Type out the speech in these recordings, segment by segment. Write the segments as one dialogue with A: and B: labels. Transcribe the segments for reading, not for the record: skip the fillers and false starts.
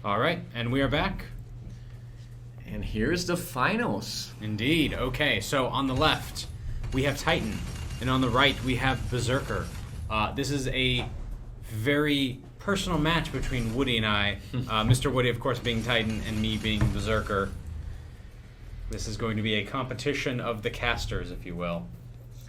A: All right, and we are back.
B: And here's the finals.
A: Indeed. Okay, so on the left, we have Titan, and on the right, we have Berserker. This is a very personal match between Woody and I. Mr. Woody, of course, being Titan, and me being Berserker. This is going to be a competition of the casters, if you will.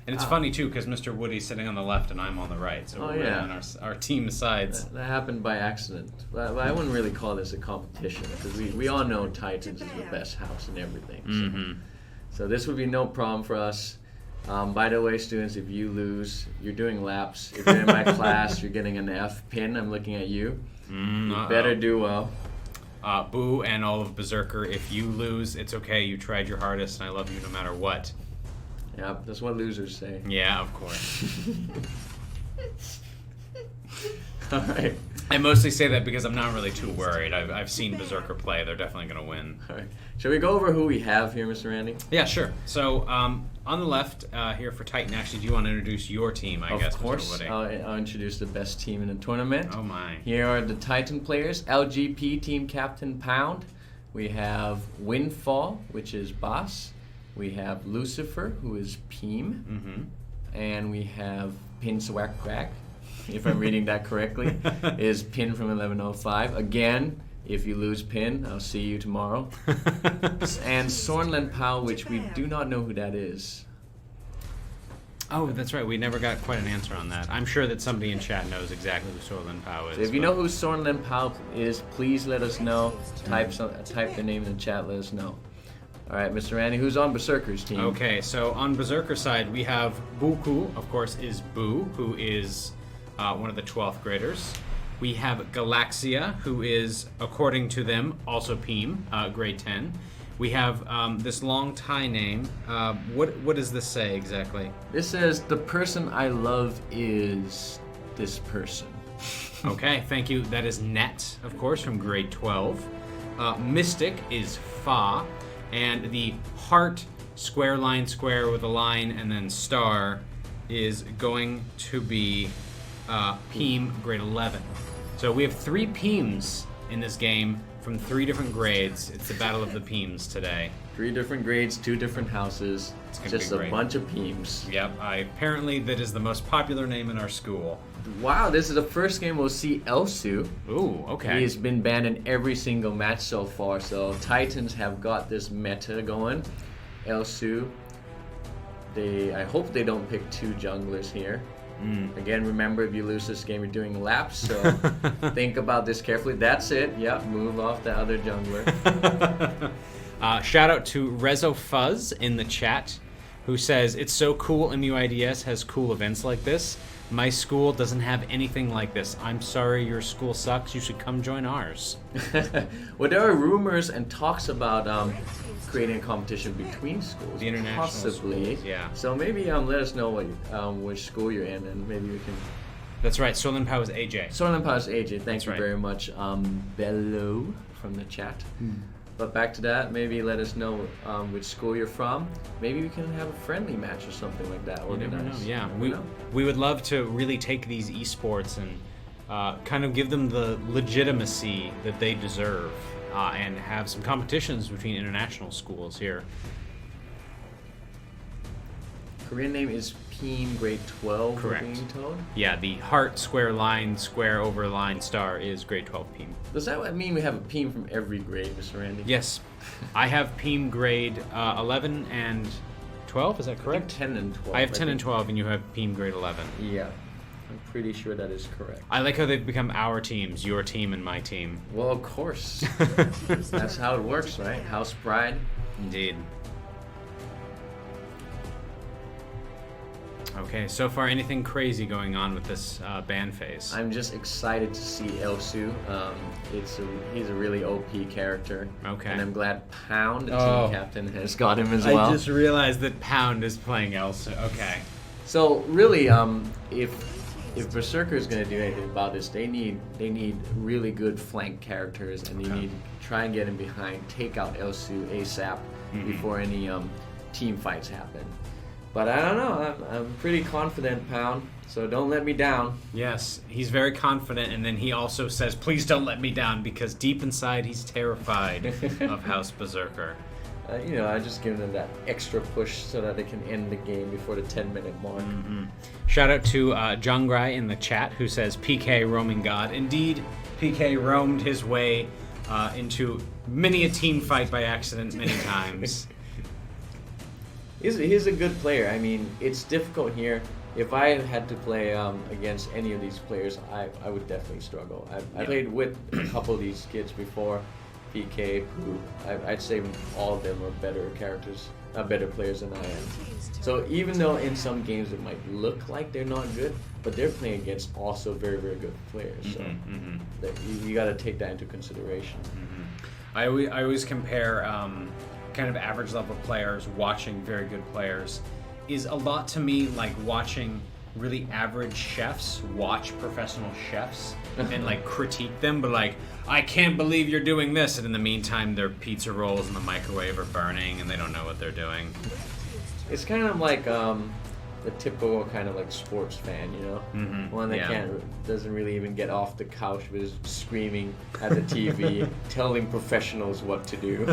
A: And it's funny, too, because Mr. Woody's sitting on the left and I'm on the right. So we're really on our team sides.
B: That happened by accident. But I wouldn't really call this a competition, because we all know Titans is the best house and everything. So this would be no problem for us. By the way, students, if you lose, you're doing laps. If you're in my class, you're getting an F pin. I'm looking at you. You better do well.
A: Boo and all of Berserker, if you lose, it's okay. You tried your hardest, and I love you no matter what.
B: Yeah, that's what losers say.
A: Yeah, of course.
B: All right.
A: I mostly say that because I'm not really too worried. I've seen Berserker play. They're definitely going to win.
B: All right. Shall we go over who we have here, Mr. Randy?
A: Yeah, sure. So on the left here for Titan, actually, do you want to introduce your team, I guess,
B: Of course.
A: Mr. Woody?
B: I'll introduce the best team in the tournament.
A: Oh, my.
B: Here are the Titan players. LGP Team Captain Pound. We have Windfall, which is Boss. We have Lucifer, who is Peem. And we have Pin Swag Crack, if I'm reading that correctly, is Pin from 1105. Again, if you lose Pin, I'll see you tomorrow. And Sornlen Pao, which we do not know who that is.
A: Oh, that's right. We never got quite an answer on that. I'm sure that somebody in chat knows exactly who Sorlin Pao is.
B: So if you know who Sornlen Pao is, please let us know. Type the name in the chat, let us know. All right, Mr. Randy, who's on Berserker's team?
A: Okay, so on Berserker side, we have Buku, of course, is Boo, who is one of the 12th graders. We have Galaxia, who is, according to them, also Peem, grade 10. We have this long Thai name. What does this say exactly?
B: This says, the person I love is this person.
A: Okay, thank you. That is Net, of course, from grade 12. Mystic is Fa. And the heart, square line, square with a line, and then star is going to be Peem, grade 11. So we have 3 Peems in this game from 3 different grades. It's the battle of the Peems today.
B: 3 different grades, 2 different houses, just a bunch of Peems.
A: Yep, apparently that is the most popular name in our school.
B: Wow, this is the first game we'll see Elsu.
A: Ooh, okay.
B: He's been banned in every single match so far, so Titans have got this meta going. Elsu, I hope they don't pick 2 junglers here. Again, remember, if you lose this game, you're doing laps, so think about this carefully. That's it. Yep, move off the other jungler.
A: Shout out to Rezo Fuzz in the chat, who says, it's so cool MUIDS has cool events like this. My school doesn't have anything like this. I'm sorry your school sucks. You should come join ours.
B: Well, there are rumors and talks about creating a competition between schools.
A: The international
B: possibly.
A: schools, yeah.
B: So maybe let us know which school you're in, and maybe we can...
A: That's right. Sorlin Pao is AJ.
B: Sorlin Pao is AJ. Thank
A: That's
B: you
A: right.
B: very much, Bello from the chat. But back to that, maybe let us know which school you're from. Maybe we can have a friendly match or something like that.
A: You never know. Yeah,
B: Never know.
A: we would love to really take these esports and kind of give them the legitimacy that they deserve, and have some competitions between international schools here.
B: Korean name is Peem, grade 12.
A: Correct.
B: We're being told.
A: Yeah, the heart, square line, square over line, star is grade 12 Peem.
B: Does that mean we have a Peem from every grade, Mr. Randy?
A: Yes, I have Peem grade 11 and 12. Is that correct?
B: 10 and 12.
A: I have 10 and 12, and you have Peem grade 11.
B: Yeah, I'm pretty sure that is correct.
A: I like how they've become our teams, your team and my team.
B: Well, of course. That's how it works, right? House pride.
A: Indeed. Okay, so far anything crazy going on with this ban phase?
B: I'm just excited to see Elsu. He's a really OP character.
A: Okay.
B: And I'm glad Pound, the team captain, has got him as well.
A: I just realized that Pound is playing Elsa. Okay.
B: So really, if Berserker is going to do anything about this, they need really good flank characters, and they need to try and get him behind, take out Elsu ASAP before any team fights happen. But I don't know. I'm pretty confident, Pound. So don't let me down.
A: Yes, he's very confident, and then he also says, please don't let me down, because deep inside he's terrified of House Berserker.
B: I just give them that extra push so that they can end the game before the 10-minute mark.
A: Mm-hmm. Shout out to Jungrai in the chat who says, PK roaming god. Indeed, PK roamed his way into many a team fight by accident many times.
B: He's a good player. I mean, it's difficult here. If I had to play against any of these players, I would definitely struggle. I played with a couple of these kids before, PK, Pooh. I'd say all of them are better players than I am. So even though in some games it might look like they're not good, but they're playing against also very, very good players. So you got to take that into consideration.
A: I always compare kind of average level players watching very good players is a lot to me like watching really average chefs watch professional chefs and like critique them, but like, I can't believe you're doing this, and in the meantime their pizza rolls in the microwave are burning and they don't know what they're doing.
B: It's kind of like the typical kind of like sports fan, one that doesn't really even get off the couch but is screaming at the TV telling professionals what to do.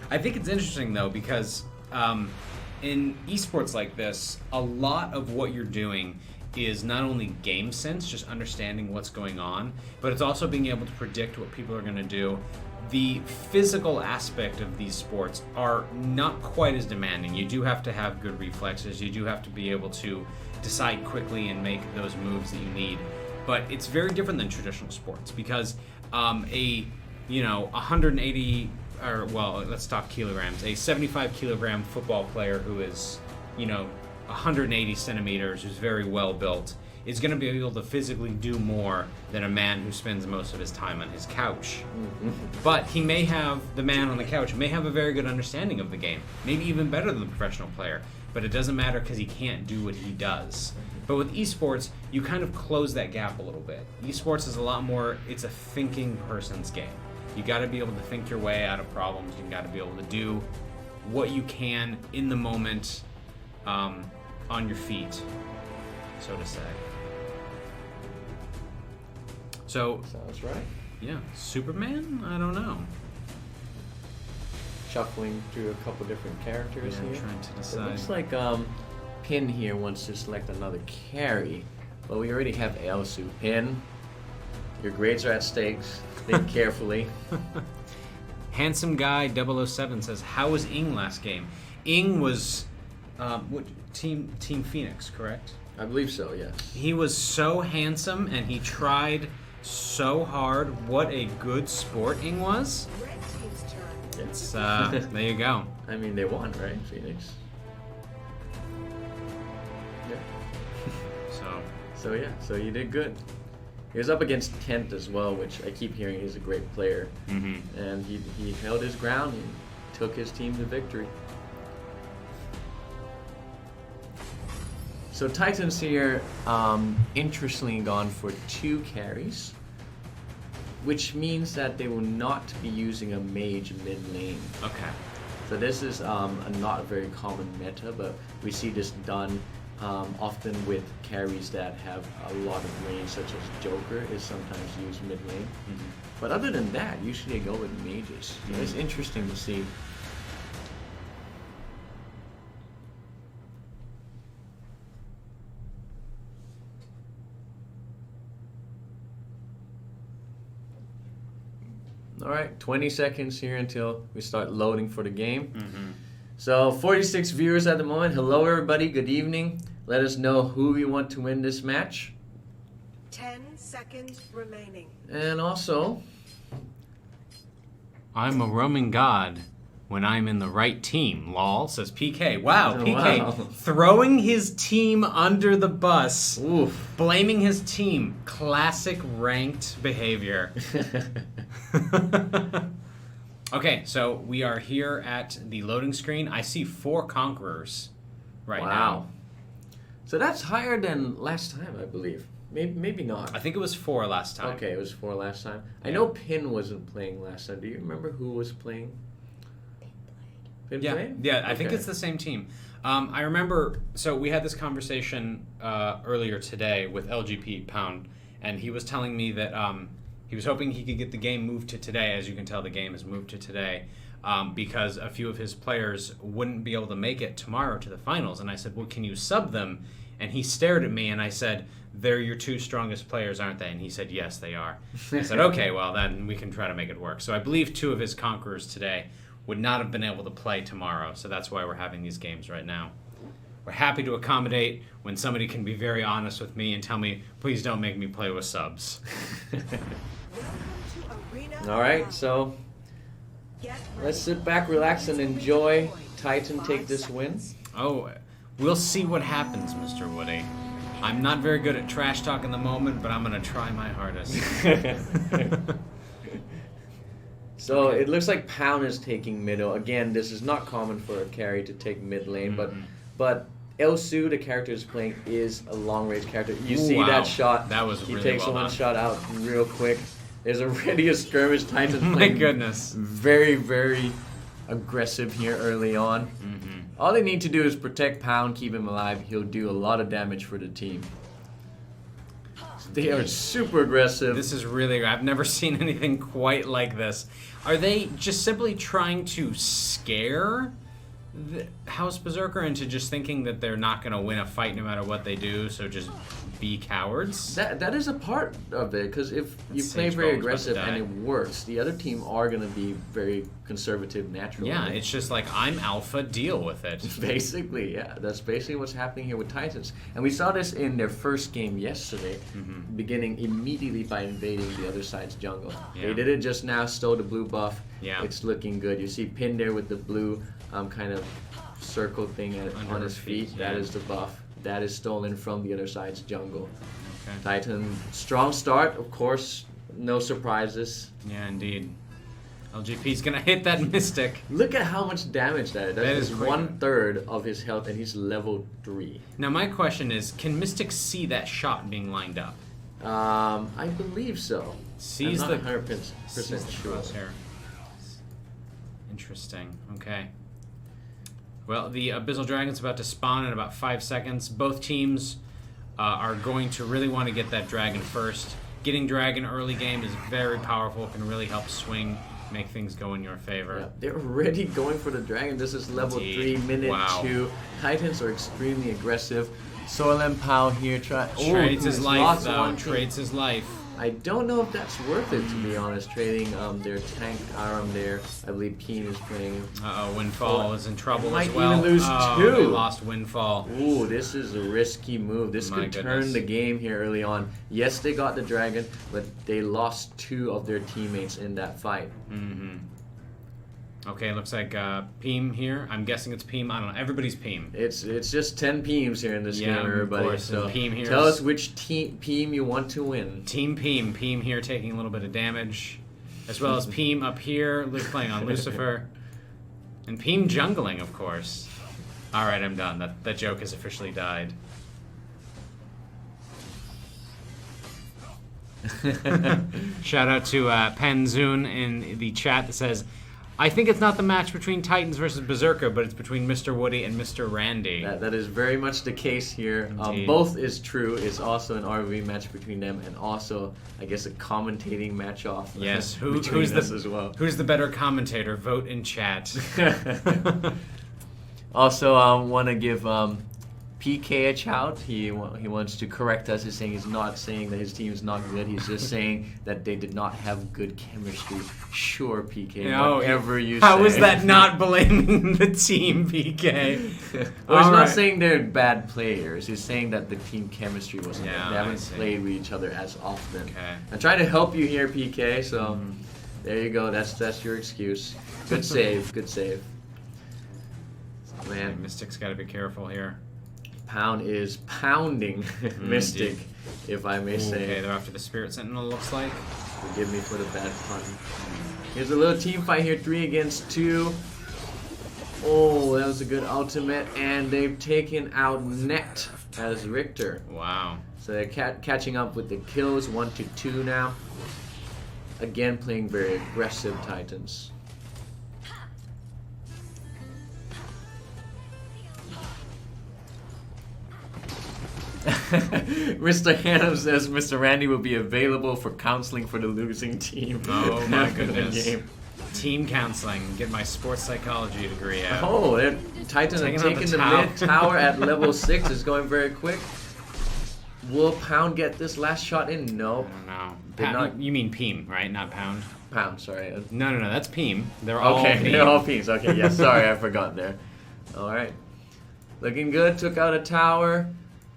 A: I think it's interesting though, because in esports like this, a lot of what you're doing is not only game sense, just understanding what's going on, but it's also being able to predict what people are going to do. The physical aspect of these sports are not quite as demanding. You do have to have good reflexes. You do have to be able to decide quickly and make those moves that you need. But it's very different than traditional sports, because a 180, or well, let's talk kilograms. A 75 kilogram football player who is 180 centimeters, who's very well built, is going to be able to physically do more than a man who spends most of his time on his couch. But the man on the couch may have a very good understanding of the game, maybe even better than the professional player, but it doesn't matter because he can't do what he does. But with esports, you kind of close that gap a little bit. Esports is a lot more, it's a thinking person's game. You got to be able to think your way out of problems. You got to be able to do what you can in the moment, on your feet, so to say. So
B: sounds right.
A: Yeah, Superman? I don't know.
B: Shuffling through a couple different characters here.
A: Trying to decide.
B: It looks like Pin here wants to select another carry, but we already have Elsu. Pin, your grades are at stakes. Think carefully.
A: Handsome Guy 007 says, how was Ing last game? Ing was what Team Phoenix, correct?
B: I believe so, yes.
A: He was so handsome and he tried so hard. What a good sport Ing was. It's there you go.
B: I mean, they won, right, Phoenix? Yeah. So you did good. He was up against Kent as well, which I keep hearing he's a great player. And he held his ground and took his team to victory. So Titans here, interestingly gone for 2 carries, which means that they will not be using a mage mid lane.
A: Okay.
B: So this is not a very common meta, but we see this done often with carries that have a lot of range, such as Joker is sometimes used mid lane. But other than that, usually they go with mages. So it's interesting to see. All right, 20 seconds here until we start loading for the game. So 46 viewers at the moment. Hello, everybody. Good evening. Let us know who you want to win this match.
C: 10 seconds remaining.
B: And also,
A: I'm a roaming god when I'm in the right team, lol, says PK. Wow, PK
B: Wow.
A: throwing his team under the bus,
B: oof.
A: blaming his team. Classic ranked behavior. Okay, so we are here at the loading screen. I see 4 conquerors right now.
B: So that's higher than last time, I believe. Maybe not.
A: I think it was 4 last time.
B: Okay, it was 4 last time. I
A: Yeah.
B: know Pin wasn't playing last time. Do you remember who was playing? been
A: Yeah,
B: playing?
A: yeah. I think
B: Okay.
A: it's the same team. I remember. So we had this conversation earlier today with LGP Pound, and he was telling me that he was hoping he could get the game moved to today. As you can tell, the game is moved to today because a few of his players wouldn't be able to make it tomorrow to the finals. And I said, "Well, can you sub them?" And he stared at me, and I said, "They're your two strongest players, aren't they?" And he said, "Yes, they are." I said, "Okay, well, then we can try to make it work." So I believe two of his conquerors today would not have been able to play tomorrow, so that's why we're having these games right now. We're happy to accommodate when somebody can be very honest with me and tell me, please don't make me play with subs.
B: All right, so let's sit back, relax, and enjoy Titan take this win.
A: Oh, we'll see what happens, Mr. Woody. I'm not very good at trash talk in the moment, but I'm going to try my hardest.
B: So it looks like Pound is taking middle. Again, this is not common for a carry to take mid lane, but Elsu, the character is playing, is a long range character. You see
A: Wow.
B: that shot?
A: That was
B: he
A: really
B: takes
A: well
B: one
A: done.
B: shot out real quick. There's already a skirmish. Titan's
A: My
B: playing
A: goodness.
B: very, very aggressive here early on. All they need to do is protect Pound, keep him alive. He'll do a lot of damage for the team. They are super aggressive.
A: This is really, I've never seen anything quite like this. Are they just simply trying to scare the House Berserker into just thinking that they're not going to win a fight no matter what they do, so just be cowards?
B: That is a part of it, because if you play
A: Sage
B: very
A: Bone's about to
B: aggressive and
A: die.
B: it works, the other team are going to be very conservative naturally.
A: Yeah, it's just like, I'm alpha, deal with it.
B: Basically, yeah. That's basically what's happening here with Titans. And we saw this in their first game yesterday, beginning immediately by invading the other side's jungle.
A: Yeah.
B: They did it just now, stole the blue buff.
A: Yeah.
B: It's looking good. You see Pin there with the blue kind of circle thing
A: Under
B: on
A: his
B: his feet.
A: feet,
B: That
A: yeah.
B: is the buff. That is stolen from the other side's jungle.
A: Okay.
B: Titan, strong start, of course, no surprises.
A: Yeah, indeed. LGP's going to hit that Mystic.
B: Look at how much damage that is. That is
A: quite
B: 1/3 of his health, and he's level 3.
A: Now, my question is, can Mystic see that shot being lined up?
B: I believe so.
A: Sees
B: I'm
A: the
B: not 100%
A: sees the
B: sure.
A: crosshair. Interesting. Okay. Well, the Abyssal Dragon's about to spawn in about 5 seconds. Both teams are going to really want to get that dragon first. Getting dragon early game is very powerful. Can really help swing, make things go in your favor.
B: Yeah, they're already going for the dragon. This is level
A: Indeed.
B: 3, minute
A: Wow.
B: 2. Titans are extremely aggressive. Soilen Pao here
A: Trades his life, though. Trades his life.
B: I don't know if that's worth it, to be honest. Trading their tank Aram there. I believe Keen is playing.
A: Uh-oh, Windfall is in trouble
B: Might
A: as well.
B: even lose
A: Oh,
B: 2.
A: They lost Windfall.
B: Ooh, this is a risky move. This
A: My
B: could turn
A: goodness.
B: the game here early on. Yes, they got the dragon, but they lost 2 of their teammates in that fight.
A: Okay, looks like Peem here. I'm guessing it's Peem. I don't know. Everybody's Peem.
B: It's just 10 Peems here in this
A: Yeah,
B: game,
A: of
B: everybody.
A: course,
B: So
A: and Peem here
B: tell
A: is-
B: us which Peem you want to win.
A: Team Peem. Peem here taking a little bit of damage. As well as Peem up here playing on Lucifer. And Peem jungling, of course. Alright, I'm done. That joke has officially died. Shout out to Panzoon in the chat that says, I think it's not the match between Titans versus Berserker, but it's between Mr. Woody and Mr. Randy.
B: That is very much the case here.
A: Indeed.
B: Both is true. It's also an ROV match between them, and also, I guess, a commentating match off.
A: Yes,
B: between
A: who's
B: us
A: the
B: as well.
A: who's the better commentator? Vote in chat.
B: Also, want to give PK a shout. He wants to correct us. He's saying he's not saying that his team is not good. He's just saying that they did not have good chemistry. Sure, PK. Whatever you say.
A: How is that not blaming the team, PK?
B: Well, he's
A: All
B: not
A: right.
B: saying they're bad players. He's saying that the team chemistry wasn't
A: Yeah,
B: good. They
A: I
B: haven't
A: see.
B: played with each other as often.
A: Okay.
B: I'm trying to help you here, PK. So there you go. That's your excuse. Good save. Good save. Man,
A: Mystic's got to be careful here.
B: Pound is pounding Mystic,
A: indeed.
B: if I may say.
A: Okay, they're after the Spirit Sentinel, looks like.
B: Forgive me for the bad pun. Here's a little team fight here, 3 against 2. Oh, that was a good ultimate, and they've taken out Net as Richter.
A: Wow.
B: So they're catching up with the kills, 1-2 now. Again, playing very aggressive Titans. Mr. Hannum says Mr. Randy will be available for counseling for the losing team.
A: Oh my
B: after the
A: goodness.
B: game.
A: Team counseling. Get my sports psychology degree out.
B: Oh, Titans are
A: Taking out
B: taking
A: the
B: the
A: tower.
B: mid tower at level 6. It's going very quick. Will Pound get this last shot in? No.
A: I don't know.
B: Did not-
A: You mean Peem, right? Not Pound?
B: Pound, sorry.
A: No, that's Peem. They're all
B: Okay,
A: Peem.
B: they're all Peems. Okay, yeah, sorry, I forgot there. All right. Looking good. Took out a tower.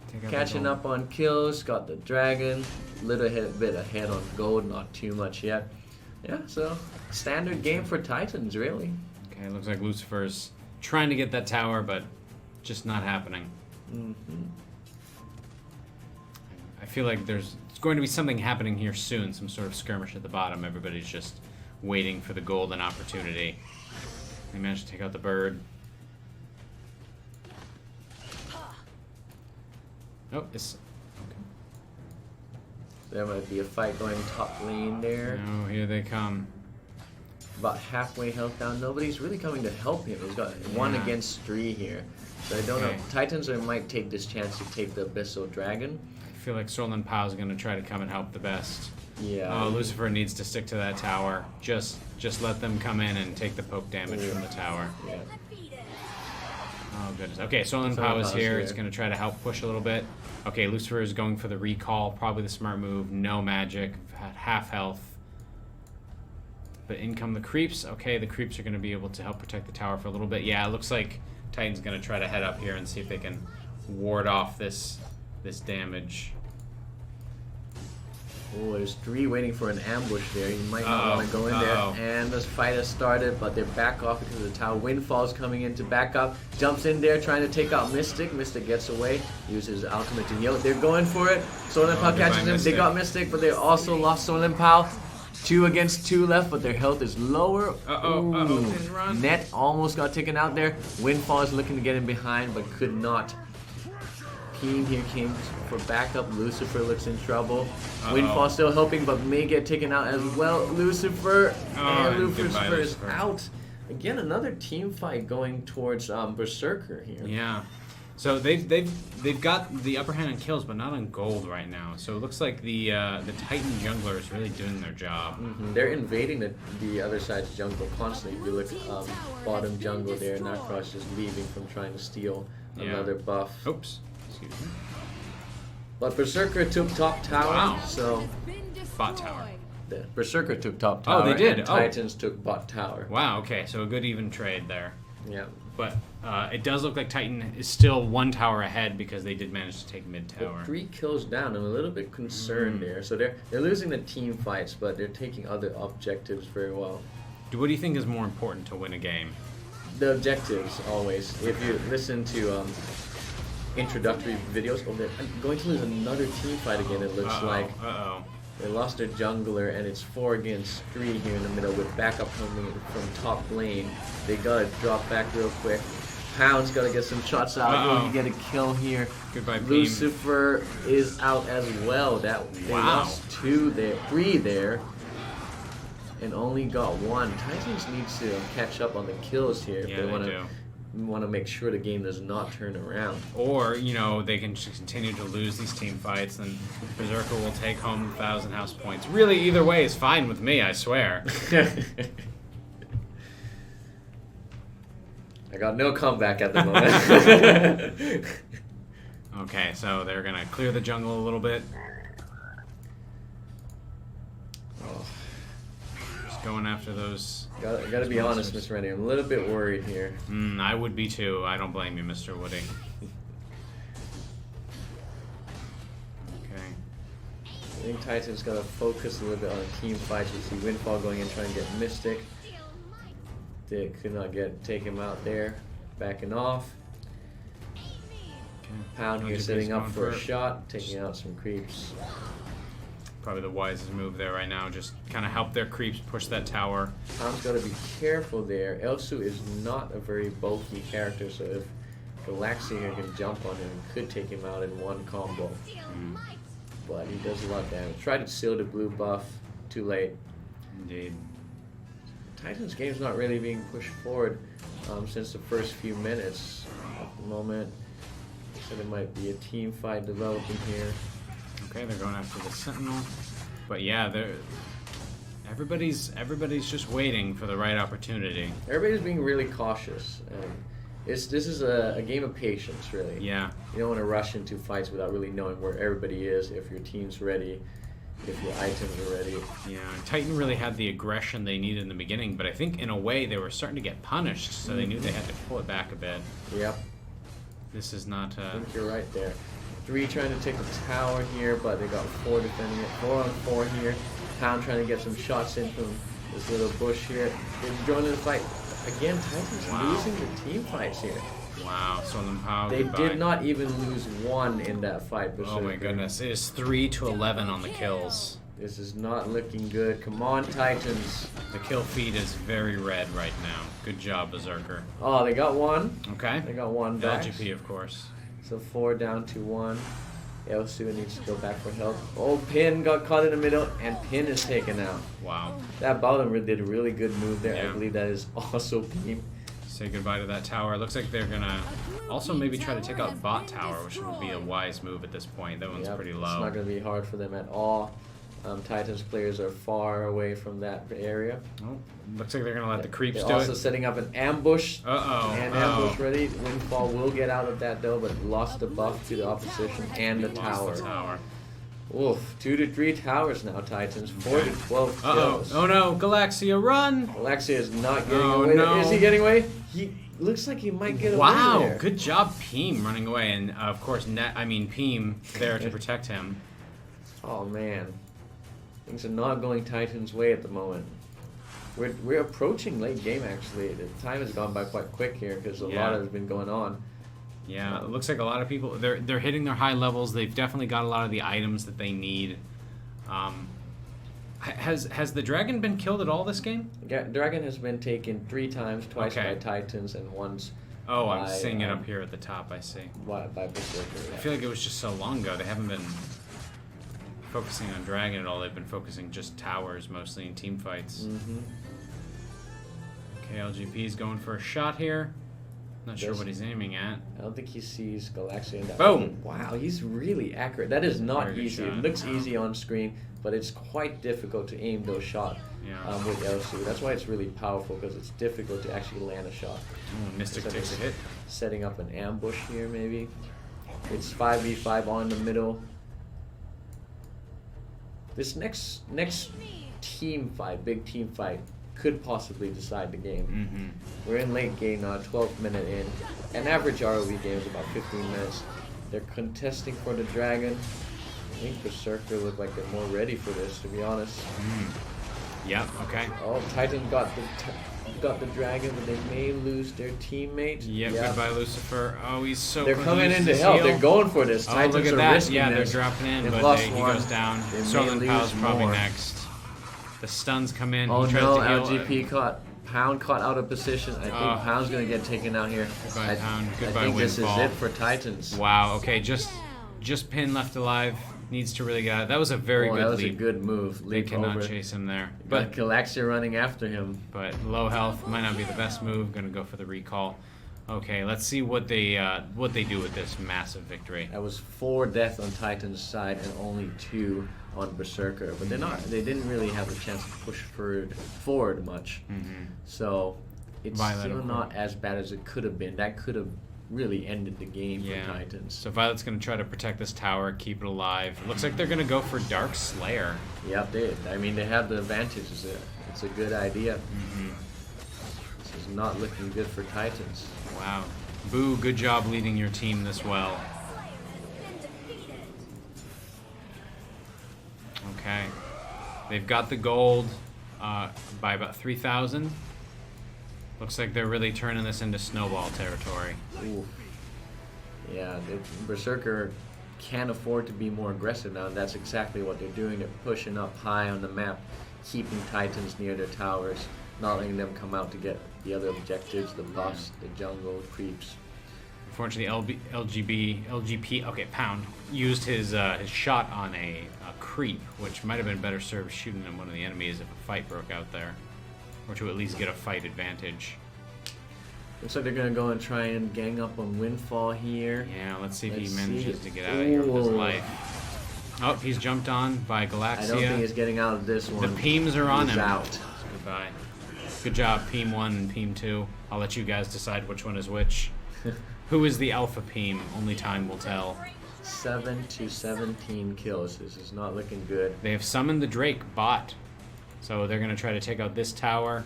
A: Take out the
B: Catching
A: gold.
B: up on kills. Got the dragon. Little bit ahead on gold. Not too much yet. Yeah, so standard game for Titans, really.
A: Okay, looks like Lucifer's trying to get that tower, but just not happening. I feel like there's going to be something happening here soon, some sort of skirmish at the bottom. Everybody's just waiting for the golden opportunity. They managed to take out the bird. Oh, it's...
B: There might be a fight going top lane there.
A: Oh, here they come.
B: About halfway health down. Nobody's really coming to help him. He's got 1
A: Yeah.
B: against 3 here. So I don't
A: Okay.
B: know. Titans might take this chance to take the Abyssal Dragon.
A: I feel like Solon Pow's going to try to come and help the best.
B: Yeah.
A: Oh, Lucifer needs to stick to that tower. Just let them come in and take the poke damage from the tower.
B: Yeah.
A: Oh, goodness. Okay, Solon
B: Solon
A: Pow is
B: Pow's
A: here.
B: here.
A: It's going to try to help push a little bit. Okay, Lucifer is going for the recall. Probably the smart move. No magic. At half health. But in come the creeps. Okay, the creeps are going to be able to help protect the tower for a little bit. Yeah, it looks like Titan's going to try to head up here and see if they can ward off this damage.
B: Oh, there's 3 waiting for an ambush there. You might not
A: Uh-oh.
B: want to go in
A: Uh-oh.
B: there. And this fight has started, but they're back off because of the tower. Windfall's coming in to back up. Jumps in there trying to take out Mystic. Mystic gets away. Uses ultimate to heal. They're going for it. Solon Pow
A: goodbye,
B: catches him. They
A: Mystic.
B: got Mystic, but they also lost Solon Pow. 2 against 2 left, but their health is lower.
A: Uh-oh,
B: Ooh.
A: his run.
B: Net almost got taken out there. Windfall is looking to get in behind, but could not. Keen here came for backup. Lucifer looks in trouble.
A: Uh-oh.
B: Windfall still helping, but may get taken out as well. Lucifer
A: Oh,
B: and
A: and goodbye,
B: Lucifer is
A: Lucifer.
B: out. Again, another team fight going towards Berserker here.
A: Yeah. So they've got the upper hand on kills, but not on gold right now. So it looks like the Titan jungler is really doing their job.
B: They're invading the other side's jungle constantly. If you look bottom jungle there, Nacross is leaving from trying to steal
A: Yeah.
B: another buff.
A: Oops. Excuse me.
B: But Berserker took top tower,
A: Wow.
B: so
A: Bot tower.
B: the Berserker took top
A: Oh,
B: tower.
A: they did?
B: And
A: Oh.
B: Titans took bot tower.
A: Wow. Okay. So a good even trade there.
B: Yeah.
A: But it does look like Titan is still 1 tower ahead because they did manage to take mid tower.
B: But 3 kills down. I'm a little bit concerned there. So they're losing the team fights, but they're taking other objectives very well.
A: What do you think is more important to win a game?
B: The objectives always. If you listen to introductory videos, they're going to lose another team fight again. It looks like
A: Uh-oh.
B: they lost their jungler, and it's 4 against 3 here in the middle with backup coming from top lane. They gotta drop back real quick. Pound's gotta get some shots out.
A: Uh-oh.
B: You get a kill here.
A: Goodbye, Beam.
B: Lucifer is out as well. They
A: Wow.
B: lost 3 there, and only got 1. Titans needs to catch up on the kills here if
A: Yeah,
B: they
A: they
B: want
A: do.
B: to make sure the game does not turn around.
A: Or, they can just continue to lose these team fights and Berserker will take home 1,000 house points. Really, either way is fine with me, I swear.
B: I got no comeback at the moment.
A: Okay, so they're going to clear the jungle a little bit. Just going after those...
B: Gotta be honest, Mr. Randy. I'm a little bit worried here.
A: I would be too. I don't blame you, Mr. Woody. Okay.
B: I think Titan's gotta focus a little bit on the team fights. You see Windfall going in trying to get Mystic. They could not take him out there. Backing off. Pound here
A: LGP's
B: setting up
A: going
B: for a
A: it.
B: shot, taking out some creeps.
A: Probably the wisest move there right now. Just kind of help their creeps push that tower.
B: Pound's gotta be careful there. Elsu is not a very bulky character, so if Galaxia here can jump on him, could take him out in 1 combo. But he does a lot of damage. Tried to seal the blue buff, too late.
A: Indeed.
B: Titan's game's not really being pushed forward since the first few minutes. At the moment, So there might be a team fight developing here.
A: Okay, they're going after the Sentinel. But yeah, everybody's just waiting for the right opportunity.
B: Everybody's being really cautious. And this is a game of patience, really.
A: Yeah.
B: You don't want to rush into fights without really knowing where everybody is, if your team's ready, if your items are ready.
A: Yeah, Titan really had the aggression they needed in the beginning, but I think in a way they were starting to get punished, so they knew they had to pull it back a bit.
B: Yep.
A: This is not...
B: I think you're right there. 3 trying to take the tower here, but they got 4 defending it. 4 on 4 here. Pound trying to get some shots in from this little bush here. They're joining the fight. Again, Titan's losing the team fights here.
A: Wow, Solemn Power.
B: They
A: goodbye.
B: did not even lose 1 in that fight. Berserker.
A: Oh my goodness, it is 3-11 on the kills.
B: This is not looking good. Come on, Titans.
A: The kill feed is very red right now. Good job, Berserker.
B: Oh, they got 1.
A: Okay.
B: They got 1 back.
A: LGP, of course.
B: So 4 down to 1. Elsu needs to go back for help. Oh, Pin got caught in the middle, and Pin is taken out.
A: Wow.
B: That bottom did a really good move there.
A: Yeah.
B: I believe that is also Pin.
A: Say goodbye to that tower. It looks like they're gonna also maybe try to take out bot tower, which would be a wise move at this point. That one's pretty
B: It's
A: low.
B: not going to be hard for them at all. Titans players are far away from that area.
A: Oh, looks like they're gonna let the creeps
B: They're
A: do
B: also
A: it.
B: setting up an ambush.
A: Uh-oh.
B: And ambush ready. Windfall will get out of that though, but lost the buff to the opposition and the
A: Lost
B: tower.
A: the tower.
B: Oof, 2 to 3 towers now, Titans. 4 to 12
A: Uh-oh.
B: kills.
A: Oh no, Galaxia, run!
B: Alexia is not getting
A: Oh,
B: away.
A: no.
B: Is he getting away? He looks like he might get away
A: Wow,
B: there.
A: good job, Peem, running away. And of course, Peem there to protect him.
B: Oh man. Things are not going Titans' way at the moment. We're approaching late game actually. The time has gone by quite quick here because a lot has been going on.
A: Yeah, it looks like a lot of people they're hitting their high levels. They've definitely got a lot of the items that they need. Has the dragon been killed at all this game?
B: Dragon has been taken 3 times, twice
A: Okay.
B: by Titans and once
A: Oh, I'm
B: by,
A: seeing it up here at the top. I see.
B: by Berserker.
A: I feel like it was just so long ago. They haven't been focusing on dragon at all. They've been focusing just towers mostly in team fights.
B: Mm-hmm.
A: Okay, LGP's going for a shot here. Not sure what he's aiming at.
B: I don't think he sees Galaxia in that.
A: Boom!
B: Wow, he's really accurate. That is not
A: Very good
B: easy.
A: shot.
B: It looks easy on screen, but it's quite difficult to aim those shots with Elsu. That's why it's really powerful, because it's difficult to actually land a shot.
A: Ooh, Mystic takes a hit.
B: Setting up an ambush here, maybe. It's 5v5 on the middle. This next team fight, big team fight, could possibly decide the game.
A: Mm-hmm.
B: We're in late game now, 12th minute in. An average ROV game is about 15 minutes. They're contesting for the dragon. I think Berserker look like they're more ready for this, to be honest.
A: Yep, okay.
B: Oh, Titan got the dragon, but they may lose their teammate.
A: Yep, goodbye Lucifer. Oh, he's so
B: They're
A: close
B: coming
A: to
B: in
A: use
B: to help.
A: his
B: They're
A: heal.
B: going for this.
A: Oh,
B: Titans
A: look at
B: are
A: that.
B: risking
A: Yeah, they're
B: this.
A: dropping in,
B: They've
A: but
B: lost
A: he
B: one.
A: goes down.
B: They may
A: Solemn Pow's
B: lose
A: probably
B: more.
A: next. The stuns come in.
B: Oh
A: he tries
B: no,
A: to heal.
B: LGP caught. Pound caught out of position. I think Pound's gonna get taken out here.
A: Goodbye, Pound. Goodbye,
B: I think this is
A: Windfall.
B: it for Titans.
A: Wow, okay, just Pin left alive. Needs to really get out. That was a very good
B: That was
A: leap.
B: a good move.
A: They
B: Leap
A: cannot
B: over.
A: chase him there.
B: But
A: But
B: Galaxia running after him.
A: low health might not be the best move. Gonna go for the recall. Okay, let's see what they do with this massive victory.
B: That was 4 deaths on Titan's side and only 2 on Berserker. But they didn't really have the chance to push forward much.
A: Mm-hmm.
B: So it's
A: Violet,
B: still
A: of
B: not
A: course.
B: as bad as it could have been. That could have really ended the game for Titans.
A: So Violet's gonna try to protect this tower, keep it alive. Looks like they're gonna go for Dark Slayer.
B: Yep, they have the advantage. It's a good idea.
A: Mm-hmm.
B: This is not looking good for Titans.
A: Wow. Boo, good job leading your team this well. Okay. They've got the gold by about 3,000. Looks like they're really turning this into snowball territory.
B: Ooh. Yeah, Berserker can't afford to be more aggressive now, and that's exactly what they're doing. They're pushing up high on the map, keeping Titans near their towers, not letting them come out to get the other objectives, the buffs, the jungle, creeps.
A: Unfortunately, LGP, okay, Pound, used his shot on a creep, which might have been better served shooting at one of the enemies if a fight broke out there. Or to at least get a fight advantage.
B: Looks like they're gonna go and try and gang up on Windfall here.
A: Yeah, let's see if
B: Let's
A: he manages
B: see.
A: to get out of here with his
B: Ooh.
A: life. Oh, he's jumped on by Galaxia.
B: I don't think he's getting out of this one.
A: The Peems are on
B: He's
A: him.
B: out.
A: Goodbye. Good job, Peem 1 and Peem 2. I'll let you guys decide which one is which. Who is the alpha Peem? Only time will tell.
B: 7 to 17 kills. This is not looking good.
A: They have summoned the Drake bot. So they're going to try to take out this tower.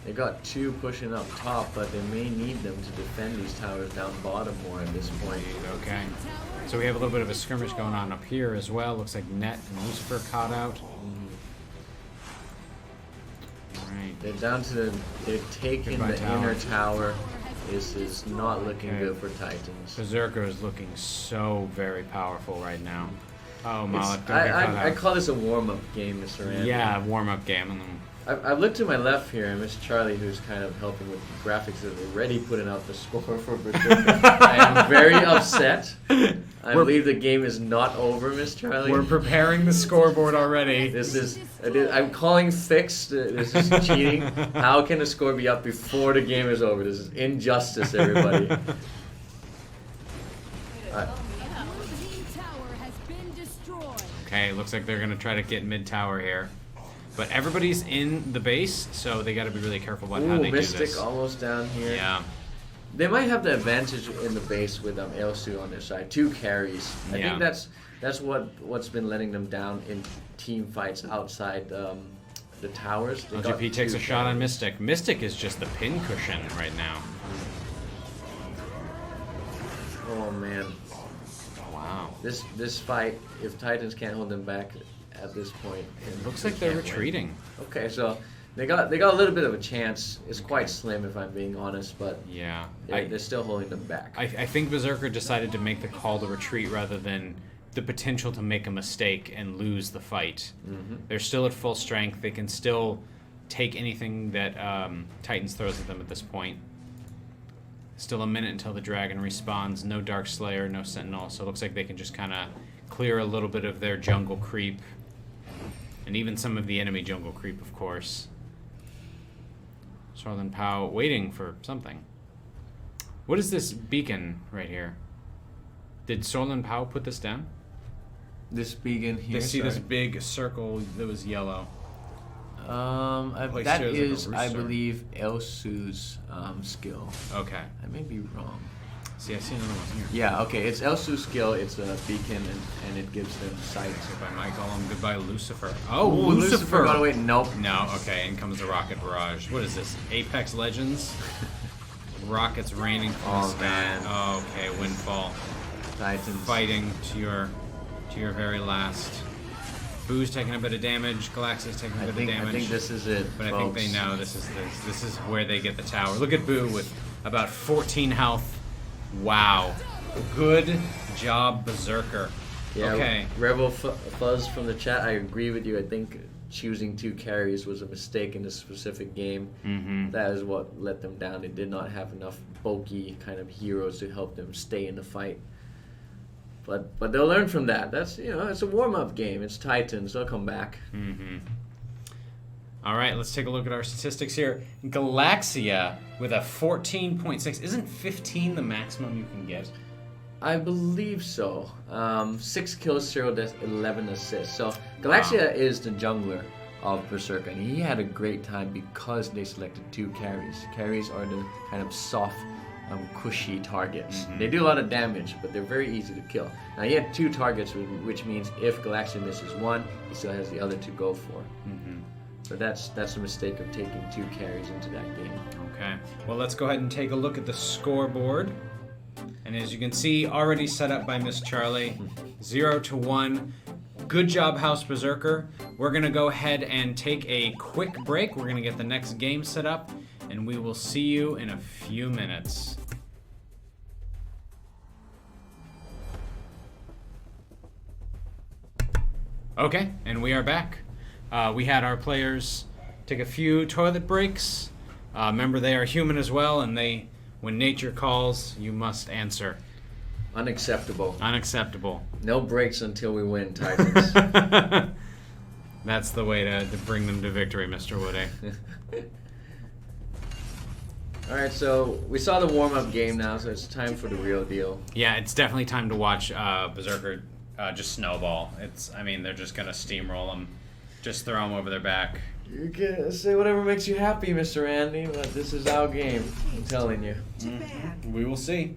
B: They got 2 pushing up top, but they may need them to defend these towers down bottom more at this point.
A: Okay. So we have a little bit of a skirmish going on up here as well. Looks like Net and Lucifer caught out. Alright.
B: They're down to the... They're taking
A: Goodbye,
B: the
A: tower.
B: inner tower. This is not looking
A: Okay.
B: good for Titans.
A: Berserker is looking so very powerful right now. Oh,
B: It's-
A: Malik, don't get caught
B: I
A: out.
B: call this a warm-up game, Mr. Rand.
A: Yeah, warm-up game. And then
B: I've looked to my left here, and Miss Charlie, who's kind of helping with the graphics, is already putting out the score for Berserker. I am very upset. I believe the game is not over, Miss Charlie.
A: we're preparing the scoreboard already.
B: This is... I'm calling fixed. This is cheating. How can the score be up before the game is over? This is injustice, everybody.
A: Okay, looks like they're going to try to get mid-tower here. But everybody's in the base, so they got to be really careful about how
B: Ooh,
A: they do
B: Mystic
A: this.
B: almost down here.
A: Yeah.
B: They might have the advantage in the base with Elsu on their side. 2 carries. I
A: Yeah.
B: think that's what's been letting them down in team fights outside the towers. They got
A: LGP takes
B: 2
A: a shot on
B: carries.
A: Mystic. Mystic is just the pin cushion right now.
B: Oh man,
A: Wow.
B: this fight, if Titans can't hold them back at this point,
A: It looks like they're
B: can't win.
A: retreating.
B: Okay, so they got a little bit of a chance. It's quite slim if I'm being honest, but
A: Yeah.
B: they're still holding them back.
A: I think Berserker decided to make the call to retreat rather than the potential to make a mistake and lose the fight. They're still at full strength. They can still take anything that Titans throws at them at this point. Still a minute until the dragon respawns. No Dark Slayer, no Sentinel, so it looks like they can just kind of clear a little bit of their jungle creep. And even some of the enemy jungle creep, of course. Sorlin Pow waiting for something. What is this beacon right here? Did Sorlin Pow put this down?
B: This beacon here.
A: They see this
B: sorry.
A: big circle that was yellow. Place
B: That
A: here is like a
B: is, I
A: rooster.
B: believe, Elsu's skill.
A: Okay.
B: I may be wrong.
A: See, I see another one here.
B: Yeah, okay, it's Elsu's skill. It's a beacon, and it gives them sight.
A: Goodbye, Michael. Goodbye, Lucifer. Oh,
B: Ooh,
A: Lucifer!
B: got away. Nope.
A: No, okay, in comes the rocket barrage. What is this? Apex Legends? Rockets raining from the
B: Oh,
A: sky.
B: man.
A: Oh, okay, Windfall.
B: Titans.
A: Fighting to your very last. Boo's taking a bit of damage. Galaxia's taking a
B: I
A: bit
B: think
A: of damage.
B: this is it,
A: But I
B: folks.
A: think they know this is where they get the tower. Look at Boo with about 14 health. Wow. Good job, Berserker.
B: Yeah,
A: Okay.
B: Rebel Fuzz from the chat, I agree with you. I think choosing 2 carries was a mistake in this specific game.
A: Mm-hmm.
B: That is what let them down. They did not have enough bulky kind of heroes to help them stay in the fight. But they'll learn from that. That's, it's a warm-up game. It's Titans. They'll come back.
A: Mm-hmm. All right, let's take a look at our statistics here. Galaxia with a 14.6. Isn't 15 the maximum you can get?
B: I believe so. 6 kills, 0 deaths, 11 assists. So Galaxia is the jungler of Berserker, and he had a great time because they selected 2 carries. Carries are the kind of soft, cushy targets. They do a lot of damage, but they're very easy to kill. Now he had 2 targets, which means if Galaxia misses 1, he still has the other to go for. So that's a mistake of taking 2 carries into that game.
A: Okay. Well, let's go ahead and take a look at the scoreboard. And as you can see, already set up by Miss Charlie, 0 to 1. Good job, House Berserker. We're going to go ahead and take a quick break. We're going to get the next game set up, and we will see you in a few minutes. Okay, and we are back. We had our players take a few toilet breaks. Remember, they are human as well, and when nature calls, you must answer.
B: Unacceptable.
A: Unacceptable.
B: No breaks until we win, Titans.
A: That's the way to bring them to victory, Mr. Woody.
B: All right, so we saw the warm-up game now, so it's time for the real deal.
A: Yeah, it's definitely time to watch Berserker just snowball. I mean, they're just gonna steamroll them, just throw them over their back.
B: You can say whatever makes you happy, Mr. Andy, but this is our game. I'm telling you.
A: We will see.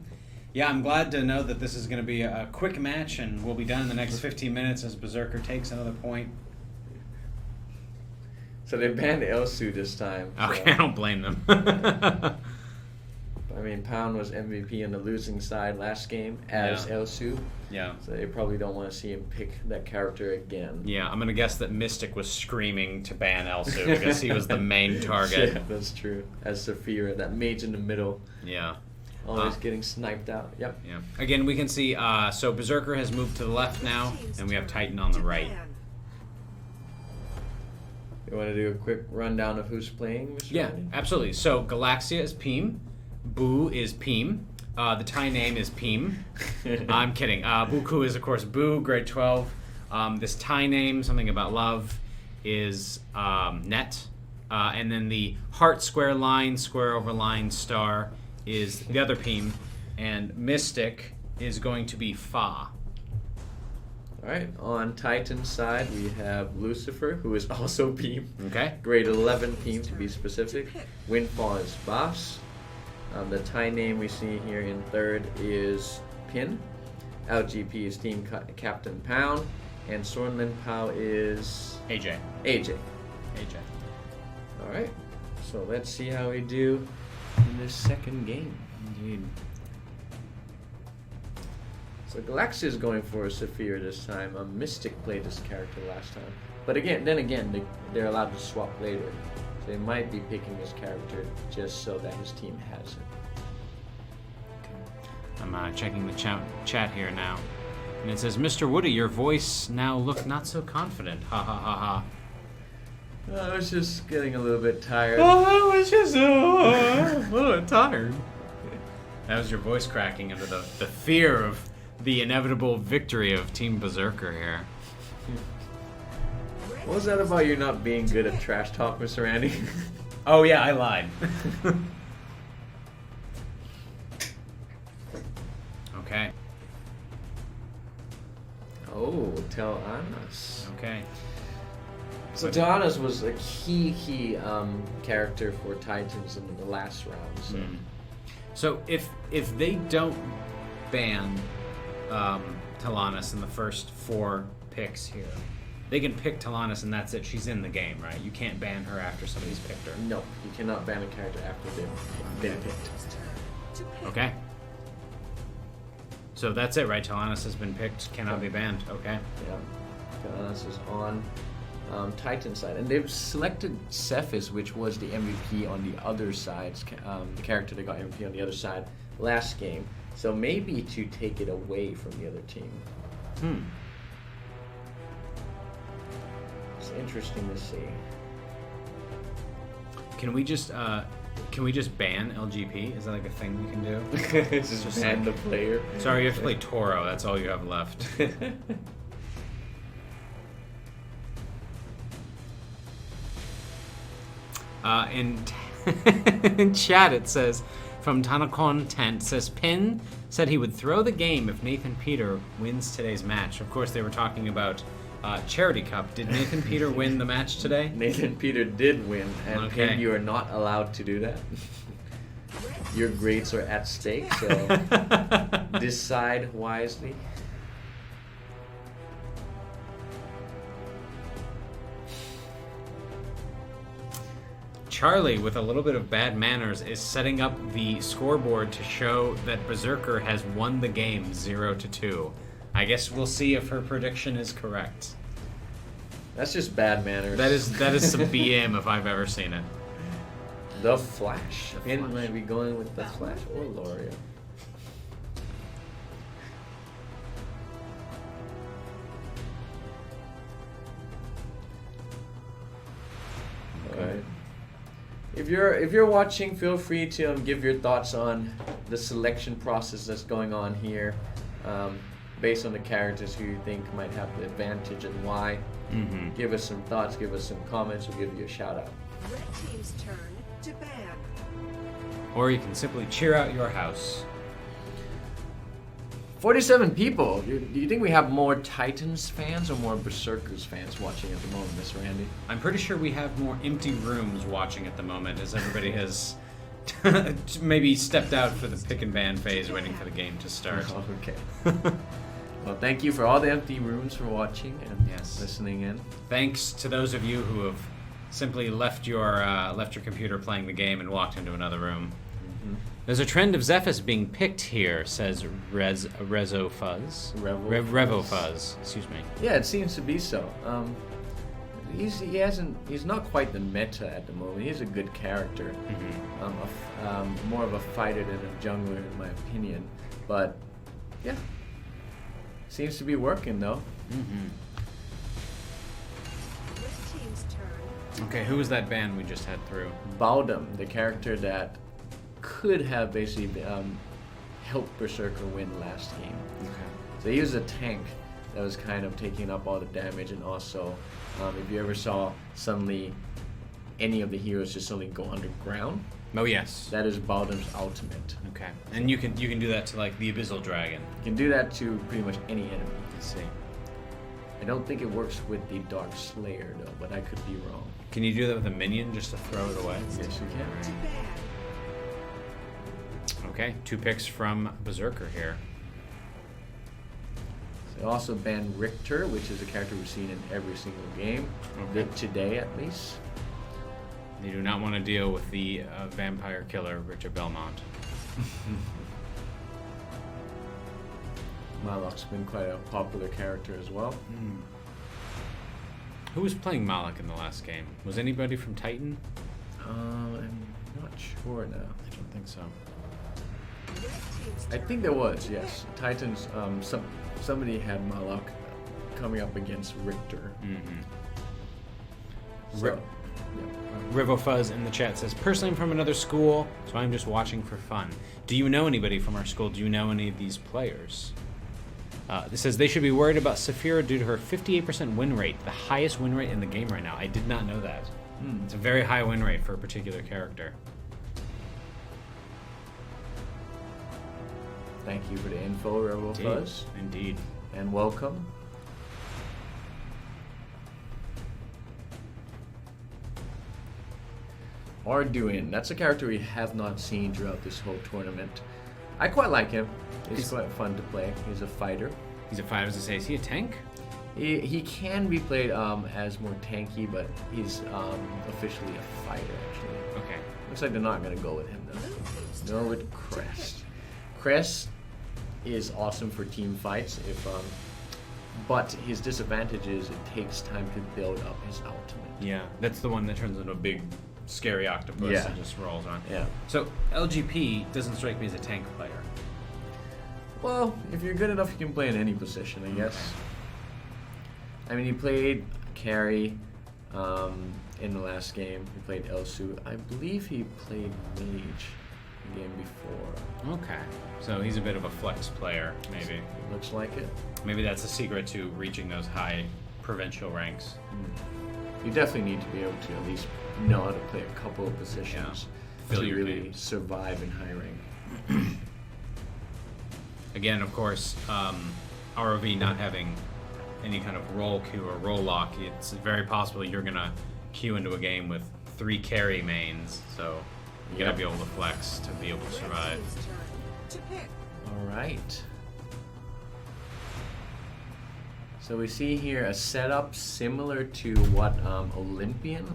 A: Yeah, I'm glad to know that this is going to be a quick match, and we'll be done in the next 15 minutes as Berserker takes another point.
B: So they banned Elsu this time. So.
A: Okay, I don't blame them.
B: I mean, Pound was MVP on the losing side last game as Elsu.
A: Yeah.
B: So they probably don't want to see him pick that character again.
A: Yeah, I'm going to guess that Mystic was screaming to ban Elsu because he was the main target.
B: Yeah, that's true. As Saphira, that mage in the middle.
A: Yeah.
B: Always getting sniped out. Yep.
A: Yeah. Again, we can see, so Berserker has moved to the left now, and we have Titan on the right.
B: You want to do a quick rundown of who's playing, Mr.
A: Yeah,
B: Andy?
A: absolutely. So Galaxia is Peem, Boo is Peem, the Thai name is Peem. I'm kidding. Buku is, of course, Boo, grade 12. This Thai name, something about love, is Net. And then the heart square line, square over line, star is the other Peem. And Mystic is going to be Fa.
B: Alright, on Titan's side, we have Lucifer, who is also Peem.
A: Okay.
B: Grade 11 Peem, to be specific. Windfall is Boss. The Thai name we see here in third is Pin. LGP is Team Captain Pound. And Sornlin Pao is...
A: AJ.
B: AJ. Alright, so let's see how we do in this second game.
A: Indeed.
B: So Galaxia is going for a Saphira this time. Mystic played this character last time. But again, they're allowed to swap later. So they might be picking this character just so that his team has it.
A: I'm checking the chat here now. And it says, Mr. Woody, your voice now look not so confident. Ha ha ha ha.
B: I was just getting a little bit tired.
A: I was just a little bit tired. That was your voice cracking under the fear of the inevitable victory of Team Berserker here.
B: What was that about you not being good at trash talk, Mr. Randy?
A: Oh yeah, I lied. Okay.
B: Oh, Tel Anas.
A: Okay.
B: So Tel Anas was a key character for Titans in the last round. So.
A: So if they don't ban Talanis in the first 4 picks here, they can pick Talanis and that's it. She's in the game, right? You can't ban her after somebody's picked her.
B: No, you cannot ban a character after they've been picked.
A: Okay. So that's it, right? Talanis has been picked, cannot be banned. Okay.
B: Yeah, Tel Anas is on Titan side, and they've selected Cephas, which was the MVP on the other side, the character that got MVP on the other side last game. So maybe to take it away from the other team. It's interesting to see.
A: Can we just ban LGP? Is that like a thing we can do?
B: just ban the player.
A: Sorry, you have to play Toro. That's all you have left. In chat it says, from Tanakon Tent, says Pin said he would throw the game if Nathan Peter wins today's match. Of course, they were talking about Charity Cup. Did Nathan Peter win the match today?
B: Nathan Peter did win, and
A: Okay.
B: Pin, you are not allowed to do that. Your grades are at stake, so decide wisely.
A: Charlie, with a little bit of bad manners, is setting up the scoreboard to show that Berserker has won the game 0-2. I guess we'll see if her prediction is correct.
B: That's just bad manners.
A: That is some BM if I've ever seen it.
B: The Flash.
A: The
B: Pin
A: Flash.
B: might be going with the Flash or Loria. Alright. If you're watching, feel free to give your thoughts on the selection process that's going on here, based on the characters who you think might have the advantage and why. Give us some thoughts, give us some comments, we'll give you a shout out.
C: Red team's turn to ban.
A: Or you can simply cheer out your house.
B: 47 people. Do you think we have more Titans fans or more Berserkers fans watching at the moment, Mr. Randy?
A: I'm pretty sure we have more empty rooms watching at the moment, as everybody has maybe stepped out for the pick and ban phase, waiting for the game to start.
B: Oh, okay. Well, thank you for all the empty rooms for watching and
A: Yes.
B: listening in.
A: Thanks to those of you who have simply left your computer playing the game and walked into another room. There's a trend of Zephyrus being picked here, says Rezo Fuzz. Revo Fuzz. Excuse me.
B: Yeah, it seems to be so. He's not quite the meta at the moment. He's a good character. More of a fighter than a jungler, in my opinion. But yeah, seems to be working though.
C: This team's turn.
A: Okay, who was that ban we just had through?
B: Baldum, the character that could have basically helped Berserker win last game.
A: Okay.
B: So he was a tank that was kind of taking up all the damage, and also if you ever saw suddenly any of the heroes just suddenly go underground,
A: Oh yes.
B: that is Baldum's ultimate.
A: Okay. And you can do that to like the Abyssal Dragon.
B: You can do that to pretty much any enemy.
A: Let's see.
B: I don't think it works with the Dark Slayer though, but I could be wrong.
A: Can you do that with a minion just to throw it away?
B: Yes, you can.
C: To bed.
A: Okay, 2 picks from Berserker here.
B: They also banned Richter, which is a character we've seen in every single game, today at least.
A: You do not want to deal with the vampire killer, Richard Belmont.
B: Malak's been quite a popular character as well.
A: Who was playing Malak in the last game? Was anybody from Titan?
B: I'm not sure now.
A: I don't think so.
C: Red team's
B: I
C: turn.
B: think there was, yes. Titans, somebody had Malak coming up against Richter. So,
A: Rip.
B: yeah.
A: Rivofuzz in the chat says, personally I'm from another school, so I'm just watching for fun. Do you know anybody from our school? Do you know any of these players? This says they should be worried about Saphira due to her 58% win rate, the highest win rate in the game right now. I did not know that. It's a very high win rate for a particular character.
B: Thank you for the info, Rebel Fuzz,
A: Indeed.
B: and welcome. Arduin, that's a character we have not seen throughout this whole tournament. I quite like him. He's quite fun to play. He's a fighter.
A: He's a fighter, as I say. Is he a tank?
B: He can be played as more tanky, but he's officially a fighter, actually.
A: Okay.
B: Looks like they're not going to go with him, though. They're with Crest. Crest is awesome for team fights, but his disadvantage is it takes time to build up his ultimate.
A: Yeah, that's the one that turns into a big, scary octopus
B: Yeah.
A: and just rolls on.
B: Yeah.
A: So LGP doesn't strike me as a tank player.
B: Well, if you're good enough, you can play in any position, I guess. I mean, he played carry in the last game. He played Elsu. I believe he played mage the game before.
A: Okay. So he's a bit of a flex player, maybe.
B: It looks like it.
A: Maybe that's the secret to reaching those high provincial ranks.
B: You definitely need to be able to at least know how to play a couple of positions
A: Fill
B: to
A: your
B: really
A: games.
B: survive in high rank.
A: Again, of course, ROV not having any kind of role queue or role lock, it's very possible you're going to queue into a game with 3 carry mains, so you got to be able to flex to be able to
C: Red
A: survive.
C: team's turn. To pick.
B: All right. So we see here a setup similar to what Olympian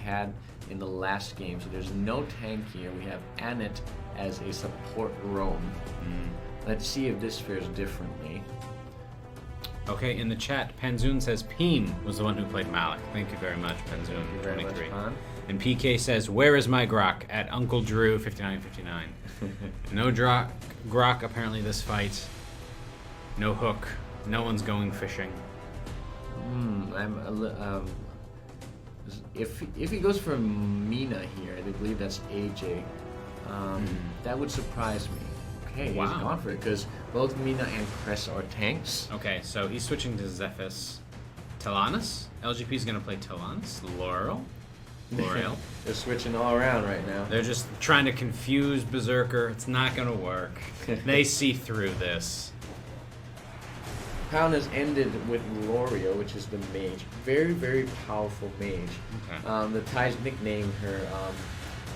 B: had in the last game. So there's no tank here. We have Annette as a support roam. Let's see if this fares differently.
A: Okay, in the chat, Panzoon says Peem was the one who played Malik. Thank you very much, Panzoon.
B: Thank you very much,
A: 23.
B: Han.
A: And PK says, where is my Grok? At Uncle Drew 5959. No Grok apparently this fight. No hook. No one's going fishing.
B: If he goes for Mina here, I believe that's AJ. That would surprise me. Okay,
A: Wow.
B: he's gone for it because both Mina and Cress are tanks.
A: Okay, so he's switching to Zephyrus. Telanus? LGP is going to play Telanus. Laurel. L'Oreal.
B: They're switching all around right now.
A: They're just trying to confuse Berserker. It's not going to work. They see through this.
B: Pound has ended with L'Oreal, which is the mage. Very, very powerful mage.
A: Okay.
B: The Thais nicknamed her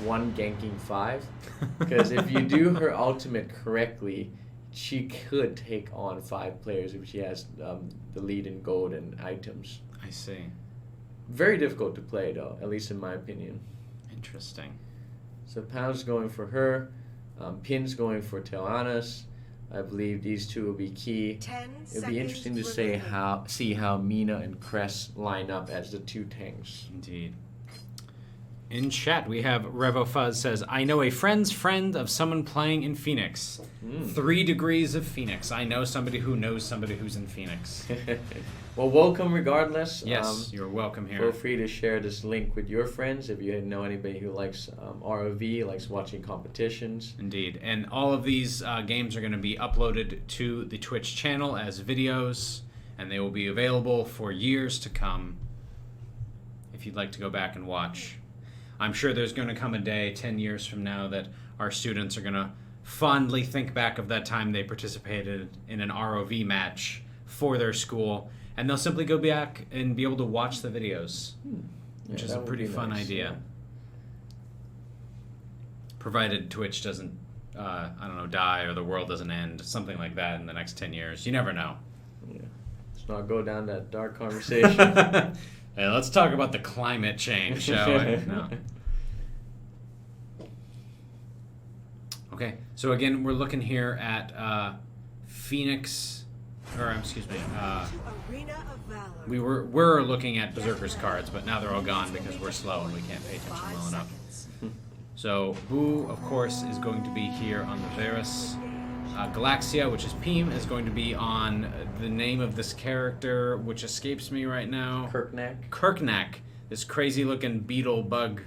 B: one ganking 5. Because if you do her ultimate correctly, she could take on 5 players if she has the lead in gold and items.
A: I see.
B: Very difficult to play, though, at least in my opinion.
A: Interesting.
B: So Pound's going for her. Pin's going for Tel'Annis. I believe these two will be key.
C: 10
B: It'll be interesting to see how Mina and Cress line up as the 2 tanks.
A: Indeed. In chat, we have Revo Fuzz says, I know a friend's friend of someone playing in Phoenix. 3 degrees of Phoenix. I know somebody who knows somebody who's in Phoenix.
B: Well, welcome regardless.
A: Yes, you're welcome here.
B: Feel free to share this link with your friends if you know anybody who likes ROV, likes watching competitions.
A: Indeed. And all of these games are going to be uploaded to the Twitch channel as videos, and they will be available for years to come if you'd like to go back and watch. I'm sure there's going to come a day 10 years from now that our students are going to fondly think back of that time they participated in an ROV match for their school, and they'll simply go back and be able to watch the videos, which is a pretty fun idea.
B: Yeah.
A: Provided Twitch doesn't, die or the world doesn't end, something like that in the next 10 years. You never know.
B: Yeah. Let's not go down that dark conversation.
A: Hey, let's talk about the climate change, shall we? No. Okay, so again, we're looking here at Phoenix, or excuse me,
C: Arena of Valor.
A: we're looking at Berserker's cards, but now they're all gone because we're slow and we can't pay attention
C: 5
A: well enough.
C: seconds.
A: So Boo, of course, is going to be here on the Varus. Galaxia, which is Peem, is going to be on the name of this character, which escapes me right now. Kirknack, this crazy-looking beetle bug.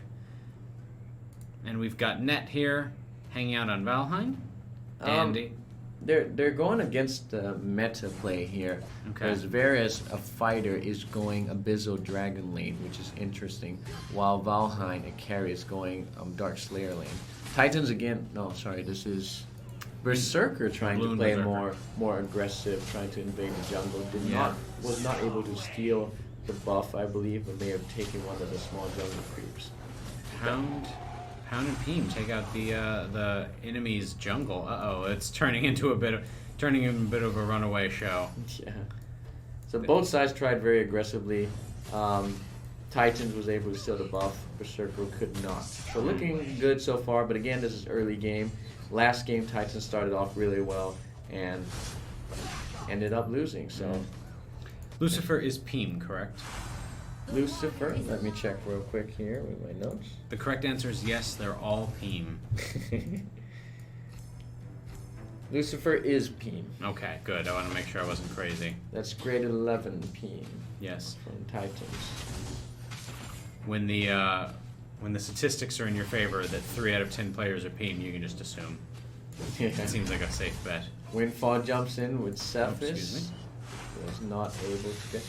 A: And we've got Net here, hanging out on Valheim. Dandy.
B: They're going against the meta play here.
A: Okay.
B: Because Varus, a fighter, is going Abyssal Dragon lane, which is interesting, while Valheim, a carry, is going Dark Slayer lane. Titans again. No, sorry, this is Berserker trying to
A: Balloon
B: play
A: Berserker.
B: more aggressive, trying to invade the jungle.
A: Yeah.
B: Was not able to steal the buff, I believe, but may have taken one of the small jungle creeps.
A: Pound and Peem take out the enemy's jungle. It's turning into a bit of a runaway show.
B: Yeah. So both sides tried very aggressively. Titans was able to steal the buff. Berserker could not. So looking good so far, but again, this is early game. Last game, Titans started off really well and ended up losing. So
A: Lucifer is Peem, correct?
B: Lucifer, let me check real quick here with my notes.
A: The correct answer is yes, they're all Peem.
B: Lucifer is Peem.
A: Okay, good. I want to make sure I wasn't crazy.
B: That's grade 11 Peem
A: Yes.
B: from Titans.
A: When the statistics are in your favor that 3 out of 10 players are Peem, you can just assume. It seems like a safe bet.
B: Windfall jumps in with Cephas.
A: Excuse
B: Was not able to get.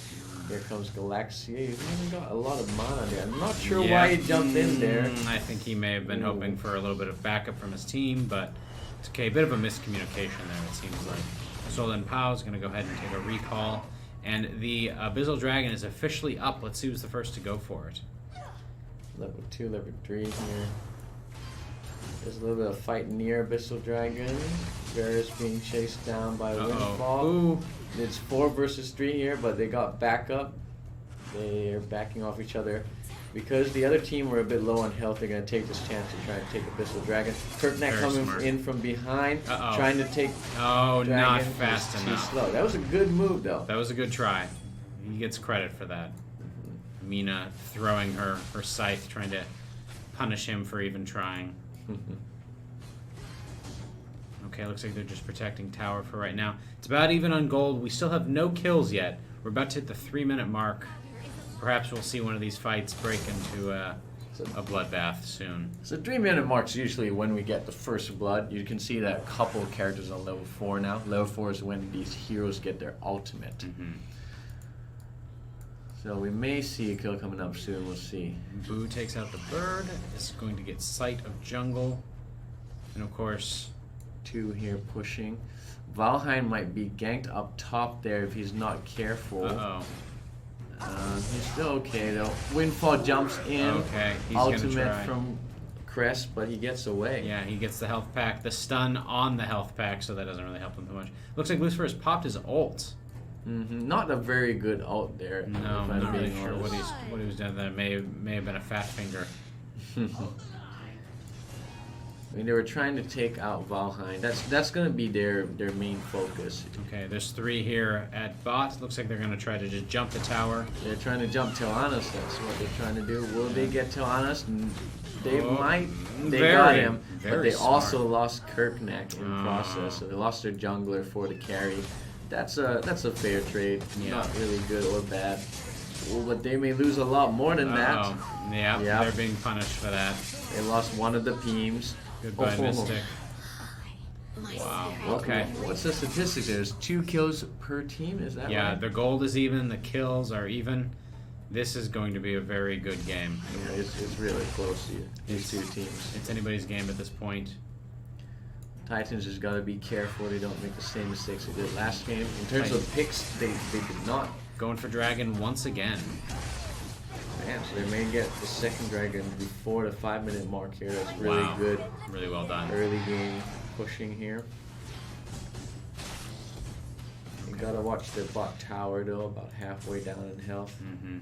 B: Here comes Galaxia. He's really got a lot of mana there. I'm not sure
A: Yeah.
B: why he jumped in there.
A: I think he may have been hoping for a little bit of backup from his team, but it's okay. A bit of a miscommunication there, it seems like. Solon Pao is going to go ahead and take a recall. And the Abyssal Dragon is officially up. Let's see who's the first to go for it.
B: Level 2, level 3 here. There's a little bit of fight near Abyssal Dragon. Varus being chased down by Windfall.
A: Ooh.
B: It's 4 versus 3 here, but they got backup. They are backing off each other. Because the other team were a bit low on health, they're going to take this chance to try and take Abyssal Dragon. Kirknack
A: Very
B: coming
A: smart.
B: in from behind,
A: Uh-oh.
B: trying to take
A: Oh,
B: Dragon.
A: not
B: It was
A: fast
B: too
A: enough.
B: slow. That was a good move, though.
A: That was a good try. He gets credit for that. Mina throwing her scythe, trying to punish him for even trying. Okay, looks like they're just protecting tower for right now. It's about even on gold. We still have no kills yet. We're about to hit the 3-minute mark. Perhaps we'll see one of these fights break into a bloodbath soon.
B: So 3-minute marks usually when we get the first blood. You can see that a couple of characters on level 4 now. Level 4 is when these heroes get their ultimate. So we may see a kill coming up soon. We'll see.
A: Boo takes out the bird. Is going to get sight of jungle. And of course,
B: 2 here pushing. Valheim might be ganked up top there if he's not careful.
A: uh-oh.
B: He's still okay though. Windfall jumps in.
A: Okay, he's gonna
B: Ultimate
A: try.
B: from Crest, but he gets away.
A: Yeah, he gets the health pack, the stun on the health pack, so that doesn't really help him too much. Looks like Lucifer has popped his ult.
B: Not a very good ult there.
A: No,
B: if
A: I'm
B: I'm
A: not really
B: being
A: sure what
B: honest.
A: he was doing there. May have been a fat finger.
B: I mean, they were trying to take out Valheim. That's going to be their main focus.
A: Okay, there's 3 here at bot. Looks like they're going to try to just jump the tower.
B: They're trying to jump Tilanis. That's what they're trying to do. Will they get Tilanis? They might. They got him, but
A: very
B: they also
A: smart.
B: lost Kirkneck in process. So they lost their jungler for the carry. That's a fair trade.
A: Yeah.
B: Not really good or bad. Well, but they may lose a lot more than that.
A: Uh-oh. Yeah,
B: Yeah.
A: they're being punished for that.
B: They lost one of the Peems.
A: Goodbye,
B: Oh.
A: Mystic. Wow. Okay.
B: What's the statistics? There's 2 kills per team. Is that
A: Yeah,
B: right?
A: the gold is even, the kills are even. This is going to be a very good game.
B: Yeah, it's really close here. These 2 teams.
A: It's anybody's game at this point.
B: Titans just got to be careful they don't make the same mistakes they did last game. In terms
A: Right.
B: of picks, they did not.
A: Going for Dragon once again.
B: Man, so they may get the second dragon before the 5-minute mark here. That's really
A: Wow.
B: good.
A: Really well done.
B: Early game pushing here. You gotta watch their bot tower though, about halfway down in health.
A: Mm-hmm.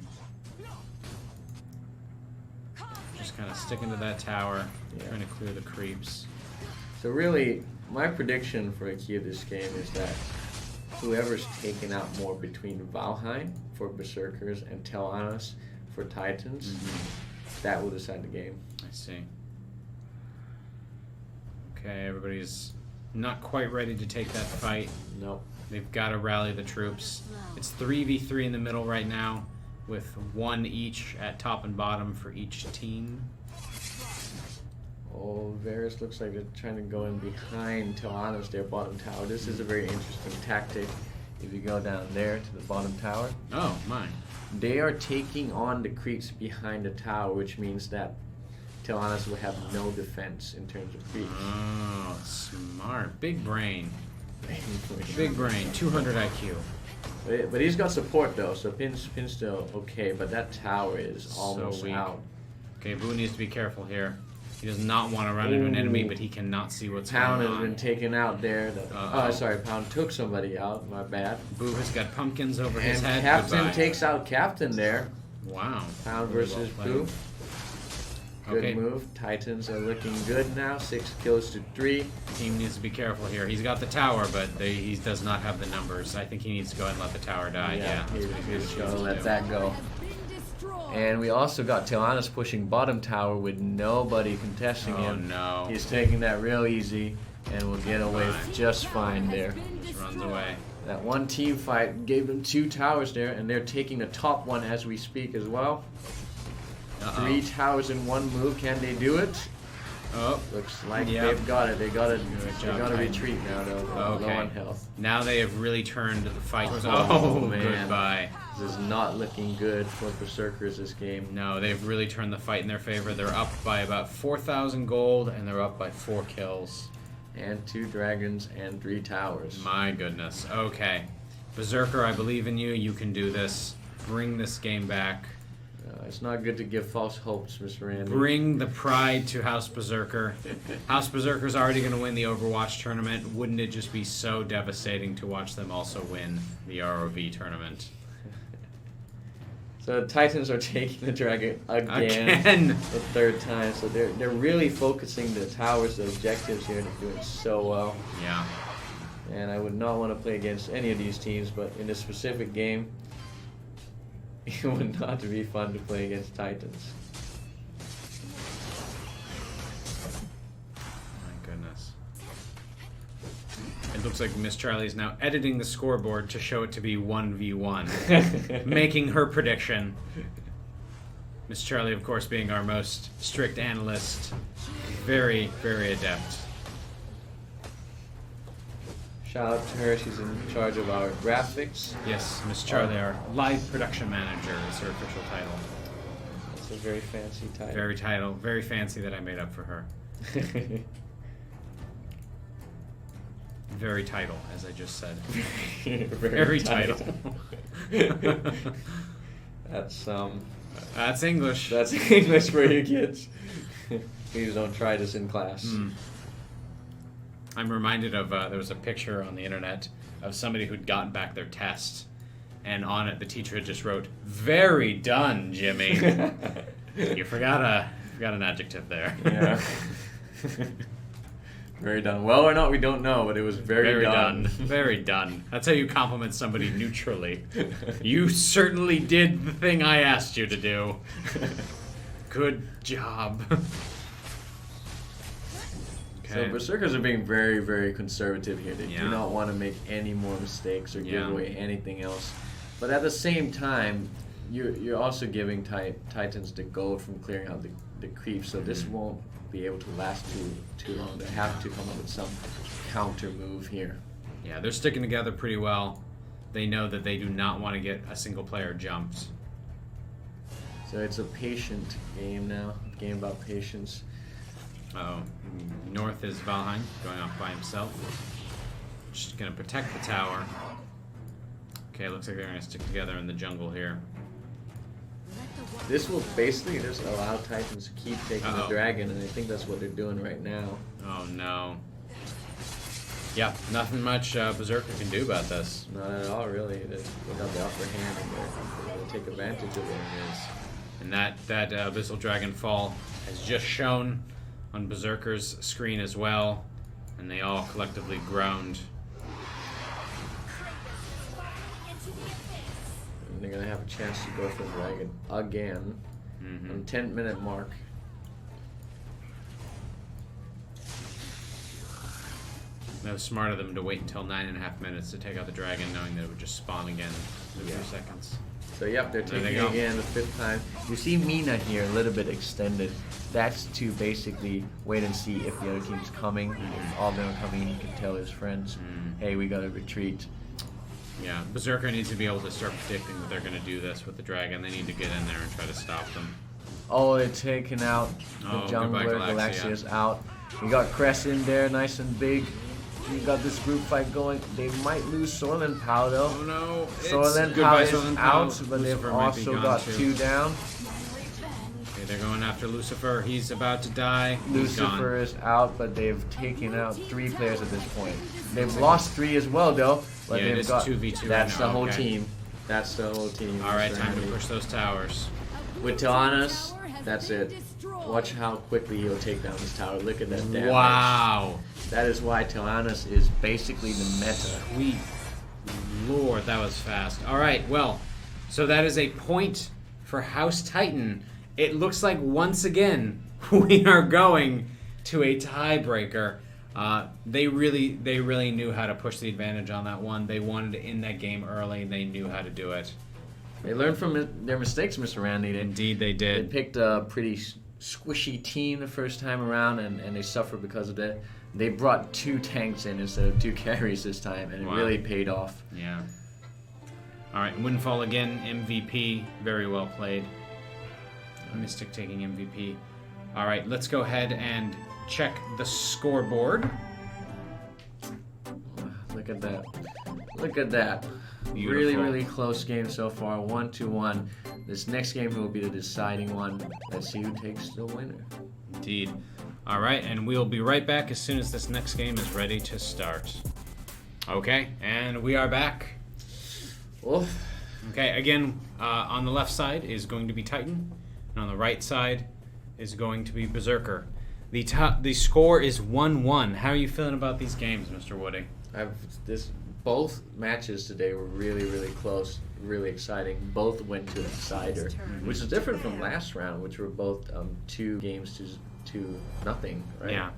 A: Just kind of sticking to that tower,
B: Yeah.
A: trying to clear the creeps.
B: So really, my prediction for a key of this game is that whoever's taken out more between Valheim for Berserkers and Tilanis for Titans, that will decide the game.
A: I see. Okay, everybody's not quite ready to take that fight.
B: Nope.
A: They've got to rally the troops. It's 3v3 in the middle right now, with 1 each at top and bottom for each team.
B: Oh, Varus looks like they're trying to go in behind Tilanis, their bottom tower. This is a very interesting tactic. If you go down there to the bottom tower,
A: Oh, my.
B: they are taking on the creeps behind the tower, which means that Tilanis will have no defense in terms of creeps.
A: Oh, smart. Big brain. Big brain. 200 IQ.
B: But he's got support though, so Pin's still okay, but that tower is
A: So
B: almost
A: weak.
B: out.
A: Okay, Boo needs to be careful here. He does not want to run into an enemy,
B: Ooh.
A: but he cannot see what's
B: Pound
A: going
B: has
A: on.
B: been taken out there.
A: Uh-oh.
B: Oh, sorry, Pound took somebody out, my bad.
A: Boo has got pumpkins over his
B: And
A: head.
B: Captain
A: Goodbye.
B: takes out Captain there.
A: Wow.
B: Pound
A: Really
B: versus
A: well
B: Boo.
A: played.
B: Good
A: Okay.
B: move. Titans are looking good now. 6 kills to 3.
A: Team needs to be careful here. He's got the tower, but he does not have the numbers. I think he needs to go ahead and let the tower die. Yeah, that's what
B: he's
A: he
B: gonna
A: needs to
B: let
A: do.
B: that go. And we also got Tilanis pushing bottom tower with nobody contesting
A: Oh
B: him.
A: no.
B: He's taking that real easy and will get away
A: Fine.
B: just fine there.
A: Just runs away.
B: That one team fight gave them 2 towers there, and they're taking the top one as we speak as well.
A: Uh-oh.
B: 3 towers in one move. Can they do it?
A: Oh,
B: Looks like
A: Yep.
B: they've got it. They got to
A: job, Titan.
B: retreat now though.
A: Okay.
B: Low on health.
A: now they have really turned the fight.
B: Oh,
A: Oh,
B: man.
A: goodbye.
B: This is not looking good for Berserkers this game.
A: No, they've really turned the fight in their favor. They're up by about 4,000 gold, and they're up by 4 kills.
B: And 2 dragons and 3 towers.
A: My goodness. Okay. Berserker, I believe in you. You can do this. Bring this game back.
B: It's not good to give false hopes, Mr. Randy.
A: Bring the pride to House Berserker. House Berserker's already going to win the Overwatch tournament. Wouldn't it just be so devastating to watch them also win the ROV tournament?
B: So the Titans are taking the dragon again.
A: Again.
B: The 3rd time. So they're really focusing the towers, the objectives here, and they're doing so well.
A: Yeah.
B: And I would not want to play against any of these teams, but in this specific game, it would not be fun to play against Titans.
A: My goodness. It looks like Miss Charlie is now editing the scoreboard to show it to be 1v1, making her prediction. Miss Charlie, of course, being our most strict analyst, very, very adept.
B: Shout out to her. She's in charge of our graphics.
A: Yes, Miss Charlie, our live production manager is her official title.
B: It's a very fancy title.
A: Very fancy that I made up for her. Very title, as I just said. Very title. That's English.
B: That's English for you kids. Please don't try this in class.
A: I'm reminded of there was a picture on the internet of somebody who'd gotten back their test, and on it the teacher had just wrote, "Very done, Jimmy." You forgot an adjective there.
B: Yeah. Very done. Well or not, we don't know, but it was very done.
A: Very done. That's how you compliment somebody neutrally. You certainly did the thing I asked you to do. Good job.
B: So Berserkers are being very, very conservative here. They
A: Yeah.
B: do not want to make any more mistakes or give
A: Yeah.
B: away anything else. But at the same time, you're also giving Titans the gold from clearing out the creeps, so this won't be able to last too long. They have to come up with some counter move here.
A: Yeah, they're sticking together pretty well. They know that they do not want to get a single player jumped.
B: So it's a patient game now, a game about patience.
A: Uh-oh. North is Valheim, going off by himself. Just going to protect the tower. Okay, looks like they're going to stick together in the jungle here.
B: This will basically just allow Titans to keep taking the
A: Uh-oh.
B: dragon, and I think that's what they're doing right now.
A: Oh, no. Yeah, nothing much Berserker can do about this.
B: Not at all, really. They got the upper hand, and they're going to take advantage of it.
A: And that Abyssal Dragon Fall has just shown on Berserker's screen as well, and they all collectively groaned.
B: And they're going to have a chance to go for the dragon again on the 10-minute mark.
A: That was smart of them to wait until 9.5 minutes to take out the dragon, knowing that it would just spawn again in a few seconds.
B: So yep, they're
A: There they
B: taking
A: go.
B: it again the 5th time. You see Mina here a little bit extended. That's to basically wait and see if the other team's coming. If all of them are coming, he can tell his friends, hey, we gotta retreat.
A: Yeah, Berserker needs to be able to start predicting that they're going to do this with the dragon. They need to get in there and try to stop them.
B: Oh, they're taking out the
A: Oh,
B: jungler.
A: goodbye, Galaxia.
B: Galaxia's out. You got Crest in there, nice and big. You got this group fight going. They might lose Soylent Pow though.
A: Oh no!
B: Soylent Pow is out, but they've also got 2 down.
A: Okay, they're going after Lucifer. He's about to die. He's gone.
B: Lucifer is out, but they've taken out 3 players at this point. They've lost 3 as well, though. But
A: Yeah, it
B: they've
A: is
B: got
A: 2v2
B: That's
A: right
B: the
A: now,
B: whole
A: okay.
B: team. That's the whole team.
A: All right,
B: Mr.
A: time to
B: Andy.
A: push those towers.
B: With Tilanas, that's it. Watch how quickly he'll take down this tower. Look at that damage.
A: Wow!
B: That is why Tilanas is basically the meta.
A: Sweet Lord, that was fast. All right, well, so that is a point for House Titan. It looks like once again we are going to a tiebreaker. They really knew how to push the advantage on that one. They wanted to end that game early. They knew how to do it.
B: They learned from their mistakes, Mr. Randy.
A: Indeed, they
B: They
A: did.
B: picked a pretty squishy team the first time around, and they suffered because of that. They brought 2 tanks in instead of 2 carries this time, and it
A: Wow.
B: really paid off.
A: Yeah. All right, Windfall again, MVP, very well played. Mystic taking MVP. All right, let's go ahead and check the scoreboard.
B: Look at that. Look at that.
A: Beautiful.
B: Really, really close game so far. 1-1. This next game will be the deciding one. Let's see who takes the winner.
A: Indeed. All right, and we'll be right back as soon as this next game is ready to start. Okay, and we are back.
B: Oof.
A: Okay, again, on the left side is going to be Titan, and on the right side is going to be Berserker. The score is 1-1. How are you feeling about these games, Mr. Woody?
B: Both matches today were really, really close, really exciting. Both went to a decider, which is different from last round, which were both 2 games to nothing, right?
A: Yeah.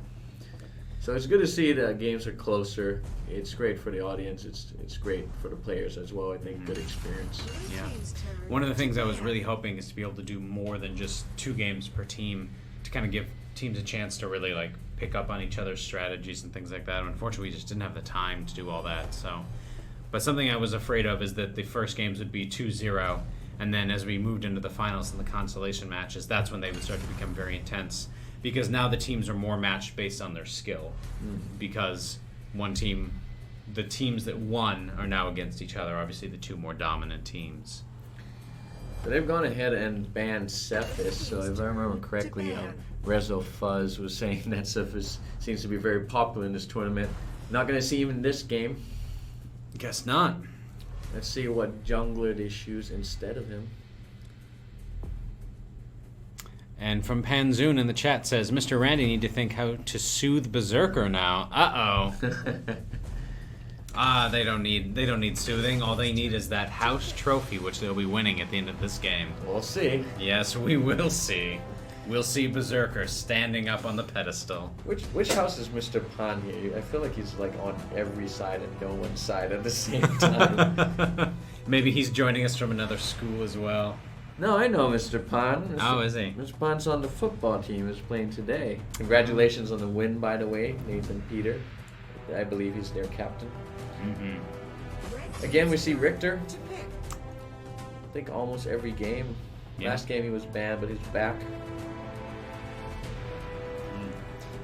B: So it's good to see that games are closer. It's great for the audience. It's great for the players as well. I think good experience.
A: Yeah. One of the things I was really hoping is to be able to do more than just 2 games per team to kind of give teams a chance to really like pick up on each other's strategies and things like that. Unfortunately, we just didn't have the time to do all that. So, but something I was afraid of is that the first games would be 2-0, and then as we moved into the finals and the consolation matches, that's when they would start to become very intense, because now the teams are more matched based on their skill. Because one team, the teams that won are now against each other, obviously the two more dominant teams.
B: But they've gone ahead and banned Cephas, so if I remember correctly, Rezo Fuzz was saying that Cephas seems to be very popular in this tournament. Not going to see him in this game.
A: Guess not.
B: Let's see what jungler they choose instead of him.
A: And from Panzoon in the chat says, Mr. Randy need to think how to soothe Berserker now. Uh-oh. They don't need soothing. All they need is that house trophy, which they'll be winning at the end of this game.
B: We'll see.
A: Yes, we will see. We'll see Berserker standing up on the pedestal.
B: Which house is Mr. Pan here? I feel like he's like on every side and no one's side at the same time.
A: Maybe he's joining us from another school as well.
B: No, I know Mr. Pan.
A: Oh, is he?
B: Mr. Pan's on the football team. He's playing today. Congratulations on the win, by the way, Nathan Peter. I believe he's their captain. Again, we see Richter. I think almost every game.
A: Yeah.
B: Last game he was banned, but he's back.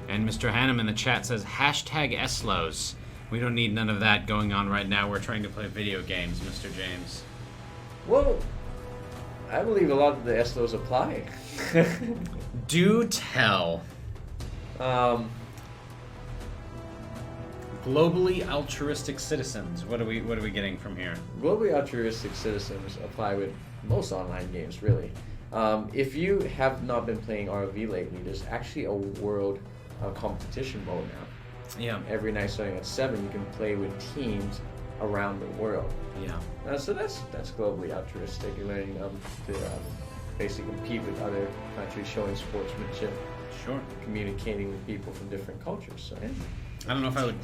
A: And Mr. Hannum in the chat says, hashtag Eslos. We don't need none of that going on right now. We're trying to play video games, Mr. James.
B: Well, I believe a lot of the Eslos apply.
A: Do tell. Globally altruistic citizens. What are we getting from here?
B: Globally altruistic citizens apply with most online games, really. If you have not been playing ROV lately, there's actually a world competition mode now.
A: Yeah.
B: Every night starting at 7, you can play with teams around the world.
A: Yeah.
B: So that's globally altruistic. You're learning to basically compete with other countries, showing sportsmanship,
A: Sure.
B: communicating with people from different cultures. So yeah.
A: I don't know if I would...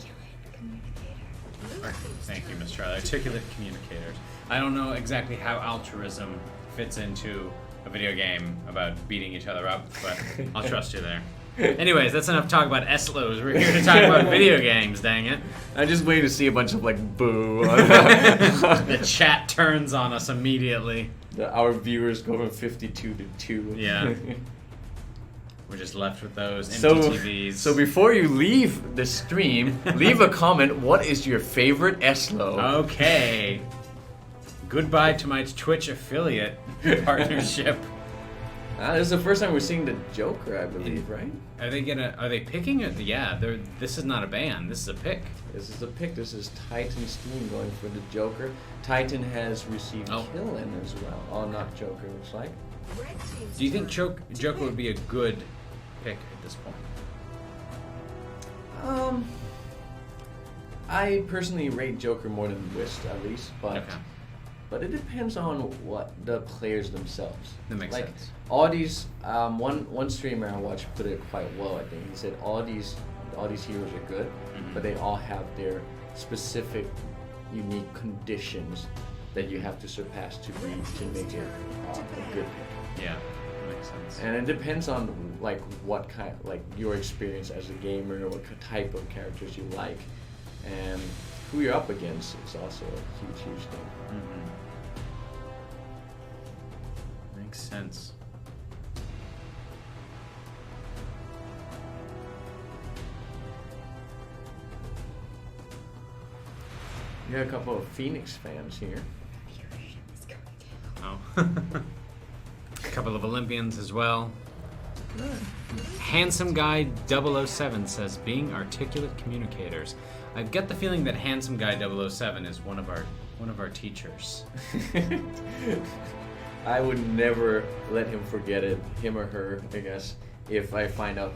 A: Thank you, Ms. Charlie. Articulate communicators. I don't know exactly how altruism fits into a video game about beating each other up, but I'll trust you there. Anyways, that's enough talk about Eslos. We're here to talk about video games, dang it.
B: I'm just waiting to see a bunch of like boo.
A: The chat turns on us immediately.
B: Our viewers go from 52 to 2.
A: Yeah. We're just left with those empty TVs.
B: So before you leave the stream, leave a comment. What is your favorite Eslo?
A: Okay. Goodbye to my Twitch affiliate partnership.
B: This is the first time we're seeing the Joker, I believe, right?
A: Are they picking it? Yeah, this is not a ban. This is a pick.
B: This is a pick. This is Titan's team going for the Joker. Titan has received kill in as well. Oh, not Joker, looks like.
A: Do you think Joker would be a good pick at this point?
B: I personally rate Joker more than Whist, at least, but
A: Okay.
B: but it depends on what the players themselves.
A: That makes
B: like,
A: sense.
B: All these, one streamer I watched put it quite well. I think he said all these heroes are good, but they all have their specific, unique conditions that you have to surpass to make it a good pick.
A: Yeah, that makes sense.
B: And it depends on like what kind, like your experience as a gamer, what type of characters you like, and who you're up against is also a huge thing.
A: Makes sense.
B: You got a couple of Phoenix fans here.
A: Oh. A couple of Olympians as well. Handsome Guy 007 says, being articulate communicators. I get the feeling that Handsome Guy 007 is one of our teachers.
B: I would never let him forget it, him or her, I guess, if I find out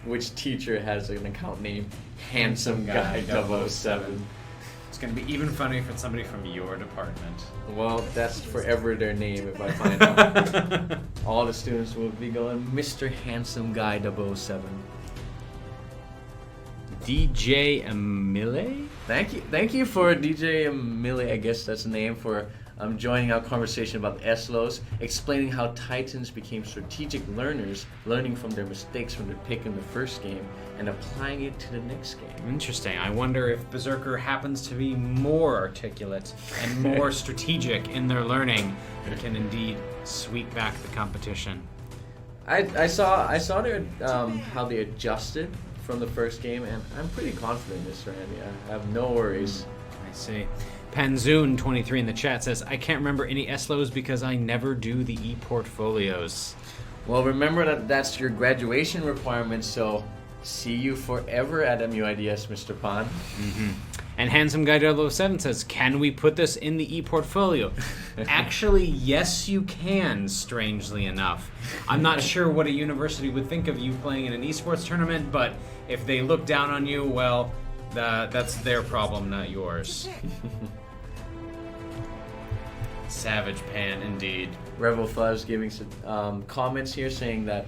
B: which teacher has an account name Handsome Guy 007.
A: It's going to be even funny if it's somebody from your department.
B: Well, that's forever their name if I find out. All the students will be going, Mr. Handsome Guy 007.
A: DJ Emile?
B: Thank you for DJ Emile, I guess that's the name, for joining our conversation about the SLOs, explaining how Titans became strategic learners, learning from their mistakes from their pick in the first game, and applying it to the next game.
A: Interesting. I wonder if Berserker happens to be more articulate and more strategic in their learning and can indeed sweep back the competition.
B: I saw their how they adjusted from the first game, and I'm pretty confident in this, Randy. I have no worries.
A: I see. Panzoon23 in the chat says, I can't remember any SLOs because I never do the e-portfolios.
B: Well, remember that's your graduation requirement, so see you forever at MUIDS, Mr. Pan.
A: Mm-hmm. And Handsome Guy 007 says, can we put this in the e-portfolio? Actually, yes, you can, strangely enough. I'm not sure what a university would think of you playing in an esports tournament, but if they look down on you, well, that's their problem, not yours. Savage Pan, indeed.
B: Rebel Fuzz giving some comments here saying that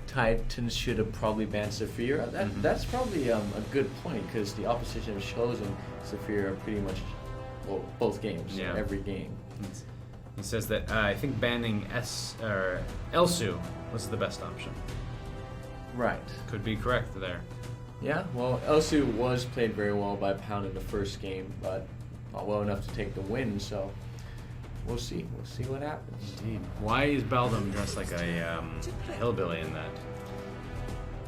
B: Titans should have probably banned Saphira. That's probably a good point, because the opposition has chosen Saphira pretty much both games, every game.
A: He says that I think banning Elsu was the best option.
B: Right.
A: Could be correct there.
B: Yeah, well, Elsu was played very well by Pound in the first game, but not well enough to take the win, so we'll see. We'll see what happens.
A: Indeed. Why is Beldam dressed like a hillbilly in that?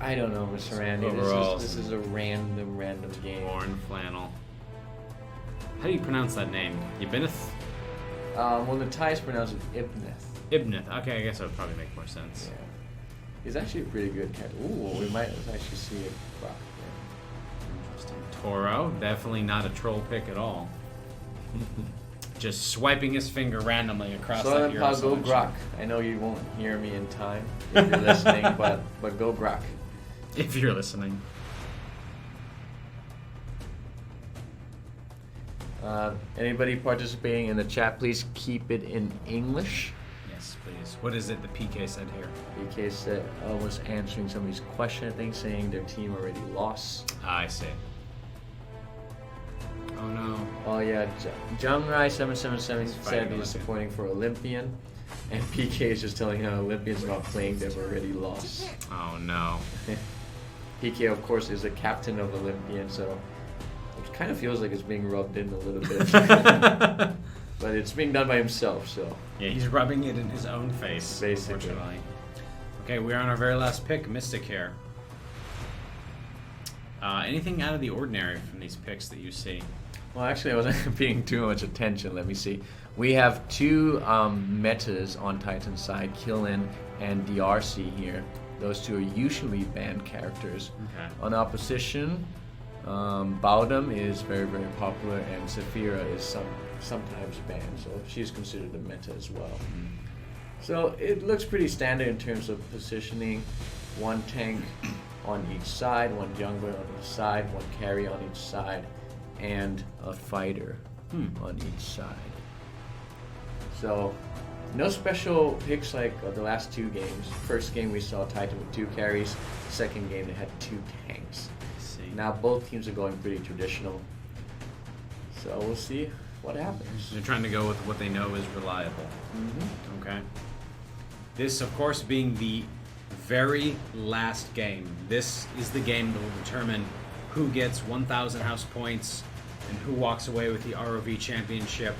B: I don't know, Mr. Randy. This is a random game.
A: Torn flannel. How do you pronounce that name? Yibinith?
B: Well, the Thais pronounce it Ibnith.
A: Ibnith. Okay, I guess that would probably make more sense.
B: Yeah. He's actually a pretty good character. Ooh, we might actually see it.
A: Interesting. Toro, definitely not a troll pick at all. Just swiping his finger randomly across that hero
B: go
A: selection.
B: Grok. I know you won't hear me in time if you're listening, but go Grok.
A: If you're listening.
B: Anybody participating in the chat, please keep it in English.
A: Yes, please. What is it the PK said here?
B: PK said was answering somebody's question, I think, saying their team already lost.
A: I see. Oh no.
B: Oh yeah, Jungrai777 said
A: Olympian.
B: he's supporting for Olympian, and PK is just telling how Olympian's not playing, they've already lost.
A: Oh no.
B: PK, of course, is the captain of Olympian, so it kind of feels like it's being rubbed in a little bit. But it's being done by himself, so.
A: Yeah, he's rubbing it in his own face,
B: basically.
A: Unfortunately. Okay, we're on our very last pick, Mystic here. Anything out of the ordinary from these picks that you see?
B: Well, actually, I wasn't paying too much attention. Let me see. We have two metas on Titan's side, Killin and DRC here. Those two are usually banned characters.
A: Okay.
B: On opposition, Baudam is very, very popular, and Saphira is sometimes banned, so she's considered a meta as well. So it looks pretty standard in terms of positioning. One tank on each side, one jungler on each side, one carry on each side, and a fighter on each side. So no special picks like the last two games. First game we saw Titan with 2 carries. Second game they had 2 tanks. Now both teams are going pretty traditional. So we'll see what happens.
A: They're trying to go with what they know is reliable. Okay. This, of course, being the very last game. This is the game that will determine who gets 1,000 house points and who walks away with the ROV championship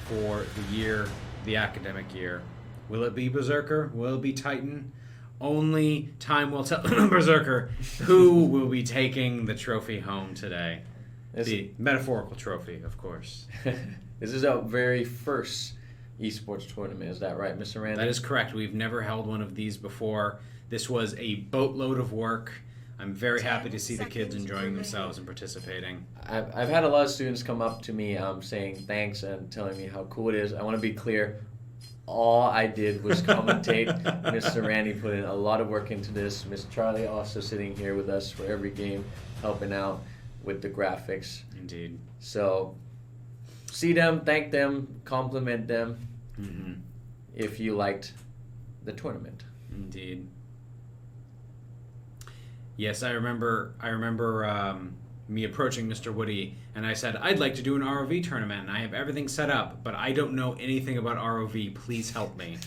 A: for the year, the academic year. Will it be Berserker? Will it be Titan? Only time will tell Berserker who will be taking the trophy home today. The metaphorical trophy, of course.
B: This is our very first esports tournament, is that right, Mr. Randy?
A: That is correct. We've never held one of these before. This was a boatload of work. I'm very happy to see the kids enjoying themselves and participating.
B: I've had a lot of students come up to me saying thanks and telling me how cool it is. I want to be clear. All I did was commentate. Mr. Randy put in a lot of work into this. Miss Charlie also sitting here with us for every game, helping out with the graphics.
A: Indeed.
B: So see them, thank them, compliment them if you liked the tournament.
A: Indeed. Yes, I remember me approaching Mr. Woody, and I said, I'd like to do an ROV tournament, and I have everything set up, but I don't know anything about ROV. Please help me.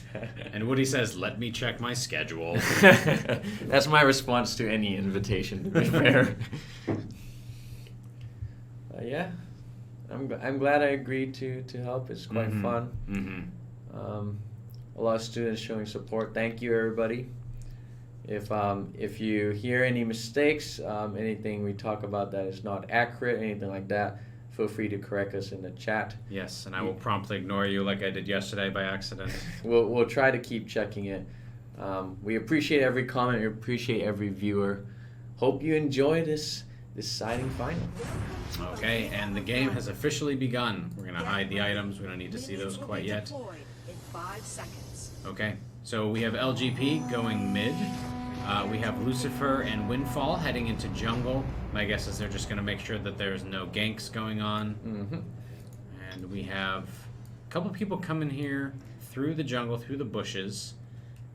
A: And Woody says, let me check my schedule.
B: That's my response to any invitation, to be fair. Yeah, I'm glad I agreed to help. It's quite fun. A lot of students showing support. Thank you, everybody. If you hear any mistakes, anything we talk about that is not accurate, anything like that, feel free to correct us in the chat.
A: Yes, and I will promptly ignore you like I did yesterday by accident.
B: We'll try to keep checking it. We appreciate every comment. We appreciate every viewer. Hope you enjoy this exciting final.
A: Okay, and the game has officially begun. We're going to hide the items. We don't need to see those quite yet.
C: Deployed in 5 seconds.
A: Okay, so we have LGP going mid. We have Lucifer and Windfall heading into jungle. My guess is they're just going to make sure that there's no ganks going on. And we have a couple people coming here through the jungle, through the bushes,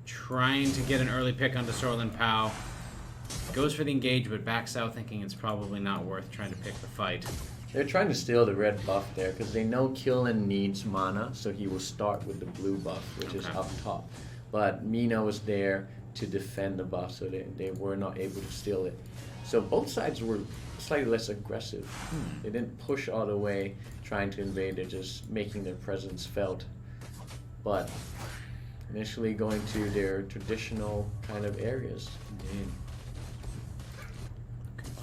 A: trying to get an early pick onto Sorlin Pow. Goes for the engage, but backs out thinking it's probably not worth trying to pick the fight.
B: They're trying to steal the red buff there because they know Killin needs mana, so he will start with the blue buff, which is up top. But Mina was there to defend the buff, so they were not able to steal it. So both sides were slightly less aggressive. They didn't push all the way trying to invade, they're just making their presence felt. But initially going to their traditional kind of areas.
A: Indeed.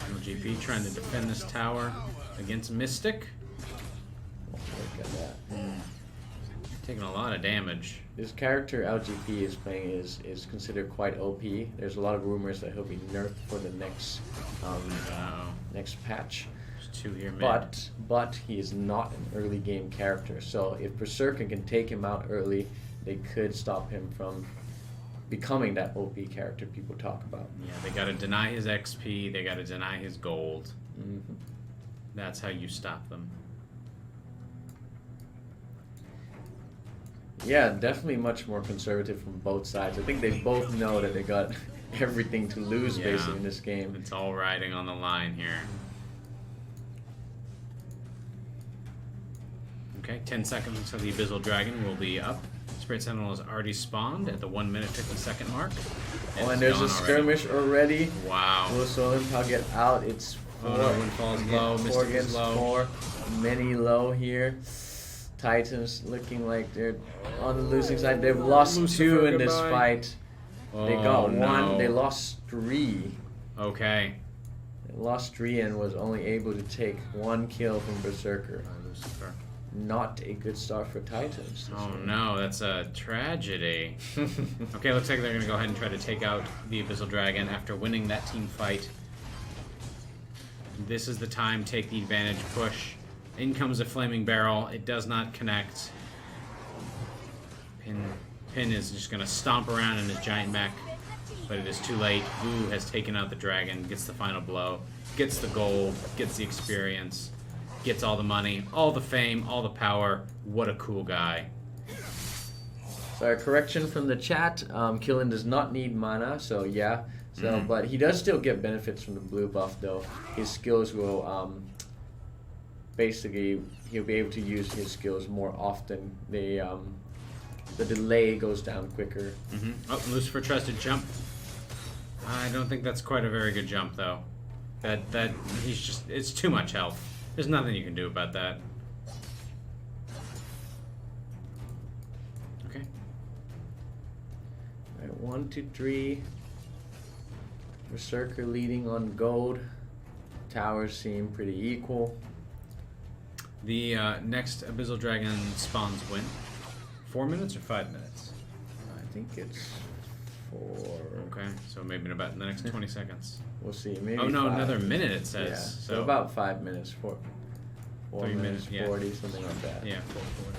A: LGP trying to defend this tower against Mystic.
B: Look at that.
A: Taking a lot of damage.
B: This character LGP is playing is considered quite OP. There's a lot of rumors that he'll be nerfed for the next next patch.
A: There's 2 here mid.
B: But he is not an early game character. So if Berserker can take him out early, they could stop him from becoming that OP character people talk about.
A: Yeah, they got to deny his XP. They got to deny his gold. That's how you stop them.
B: Yeah, definitely much more conservative from both sides. I think they both know that they got everything to lose basically in this game.
A: It's all riding on the line here. Okay, 10 seconds until the Abyssal Dragon will be up. Spirit Sentinel has already spawned at the 1 minute 50 second mark.
B: And there's a skirmish already.
A: Wow.
B: Will Solenpal get out? It's 4.
A: Windfall's low,
B: 4
A: Mystic
B: against
A: is low.
B: 4. Many low here. Titans looking like they're on the losing side. They've lost
A: Lucifer,
B: 2 in this
A: goodbye.
B: fight. They got 1.
A: No.
B: They lost 3.
A: Okay.
B: They lost 3 and was only able to take 1 kill from Berserker.
A: Lucifer.
B: Not a good start for Titans.
A: Oh no, that's a tragedy. Okay, looks like they're going to go ahead and try to take out the Abyssal Dragon after winning that team fight. This is the time, take the advantage, push. In comes a Flaming Barrel. It does not connect. Pin is just going to stomp around in his giant mech, but it is too late. Wu has taken out the dragon, gets the final blow, gets the gold, gets the experience, gets all the money, all the fame, all the power. What a cool guy.
B: Sorry, correction from the chat. Killin does not need mana, so yeah. So, but he does still get benefits from the blue buff, though. His skills will basically he'll be able to use his skills more often. The delay goes down quicker.
A: Oh, Lucifer tries to jump. I don't think that's quite a very good jump, though. That he's just, it's too much health. There's nothing you can do about that. Okay.
B: Alright, 1, 2, 3. Berserker leading on gold. Towers seem pretty equal.
A: The next Abyssal Dragon spawns when? 4 minutes or 5 minutes?
B: I think it's 4.
A: Okay, so maybe in about the next 20 seconds.
B: We'll see. Maybe
A: Oh no,
B: 5.
A: another minute it says.
B: Yeah,
A: So
B: about 5 minutes. 4
A: 3
B: minutes,
A: minutes, yeah.
B: 40, something like that.
A: yeah, 4:40.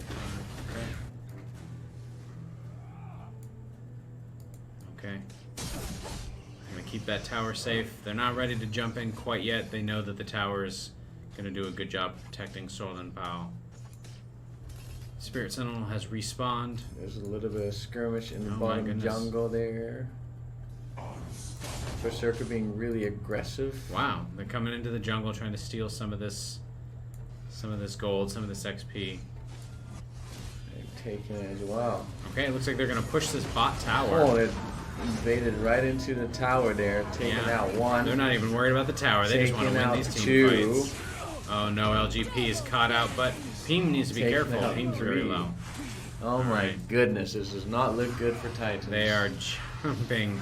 A: Okay. I'm gonna keep that tower safe. They're not ready to jump in quite yet. They know that the tower is gonna do a good job protecting Sorlin Pao. Spirit Sentinel has respawned.
B: There's a little bit of skirmish in the
A: Oh my
B: bottom
A: goodness.
B: jungle there. Berserker being really aggressive.
A: Wow, they're coming into the jungle trying to steal some of this gold, some of this XP.
B: They're taking it as well.
A: Okay, it looks like they're gonna push this bot tower.
B: Oh, it invaded right into the tower there, taking out one.
A: They're not even worried about the tower. They just want to
B: Taking
A: win
B: out
A: these team
B: two.
A: fights. Oh no, LGP is caught out, but Peem needs to be
B: Taking
A: careful.
B: out
A: Peem's very
B: three.
A: low.
B: Oh my
A: Alright.
B: goodness, this does not look good for Titans.
A: They are jumping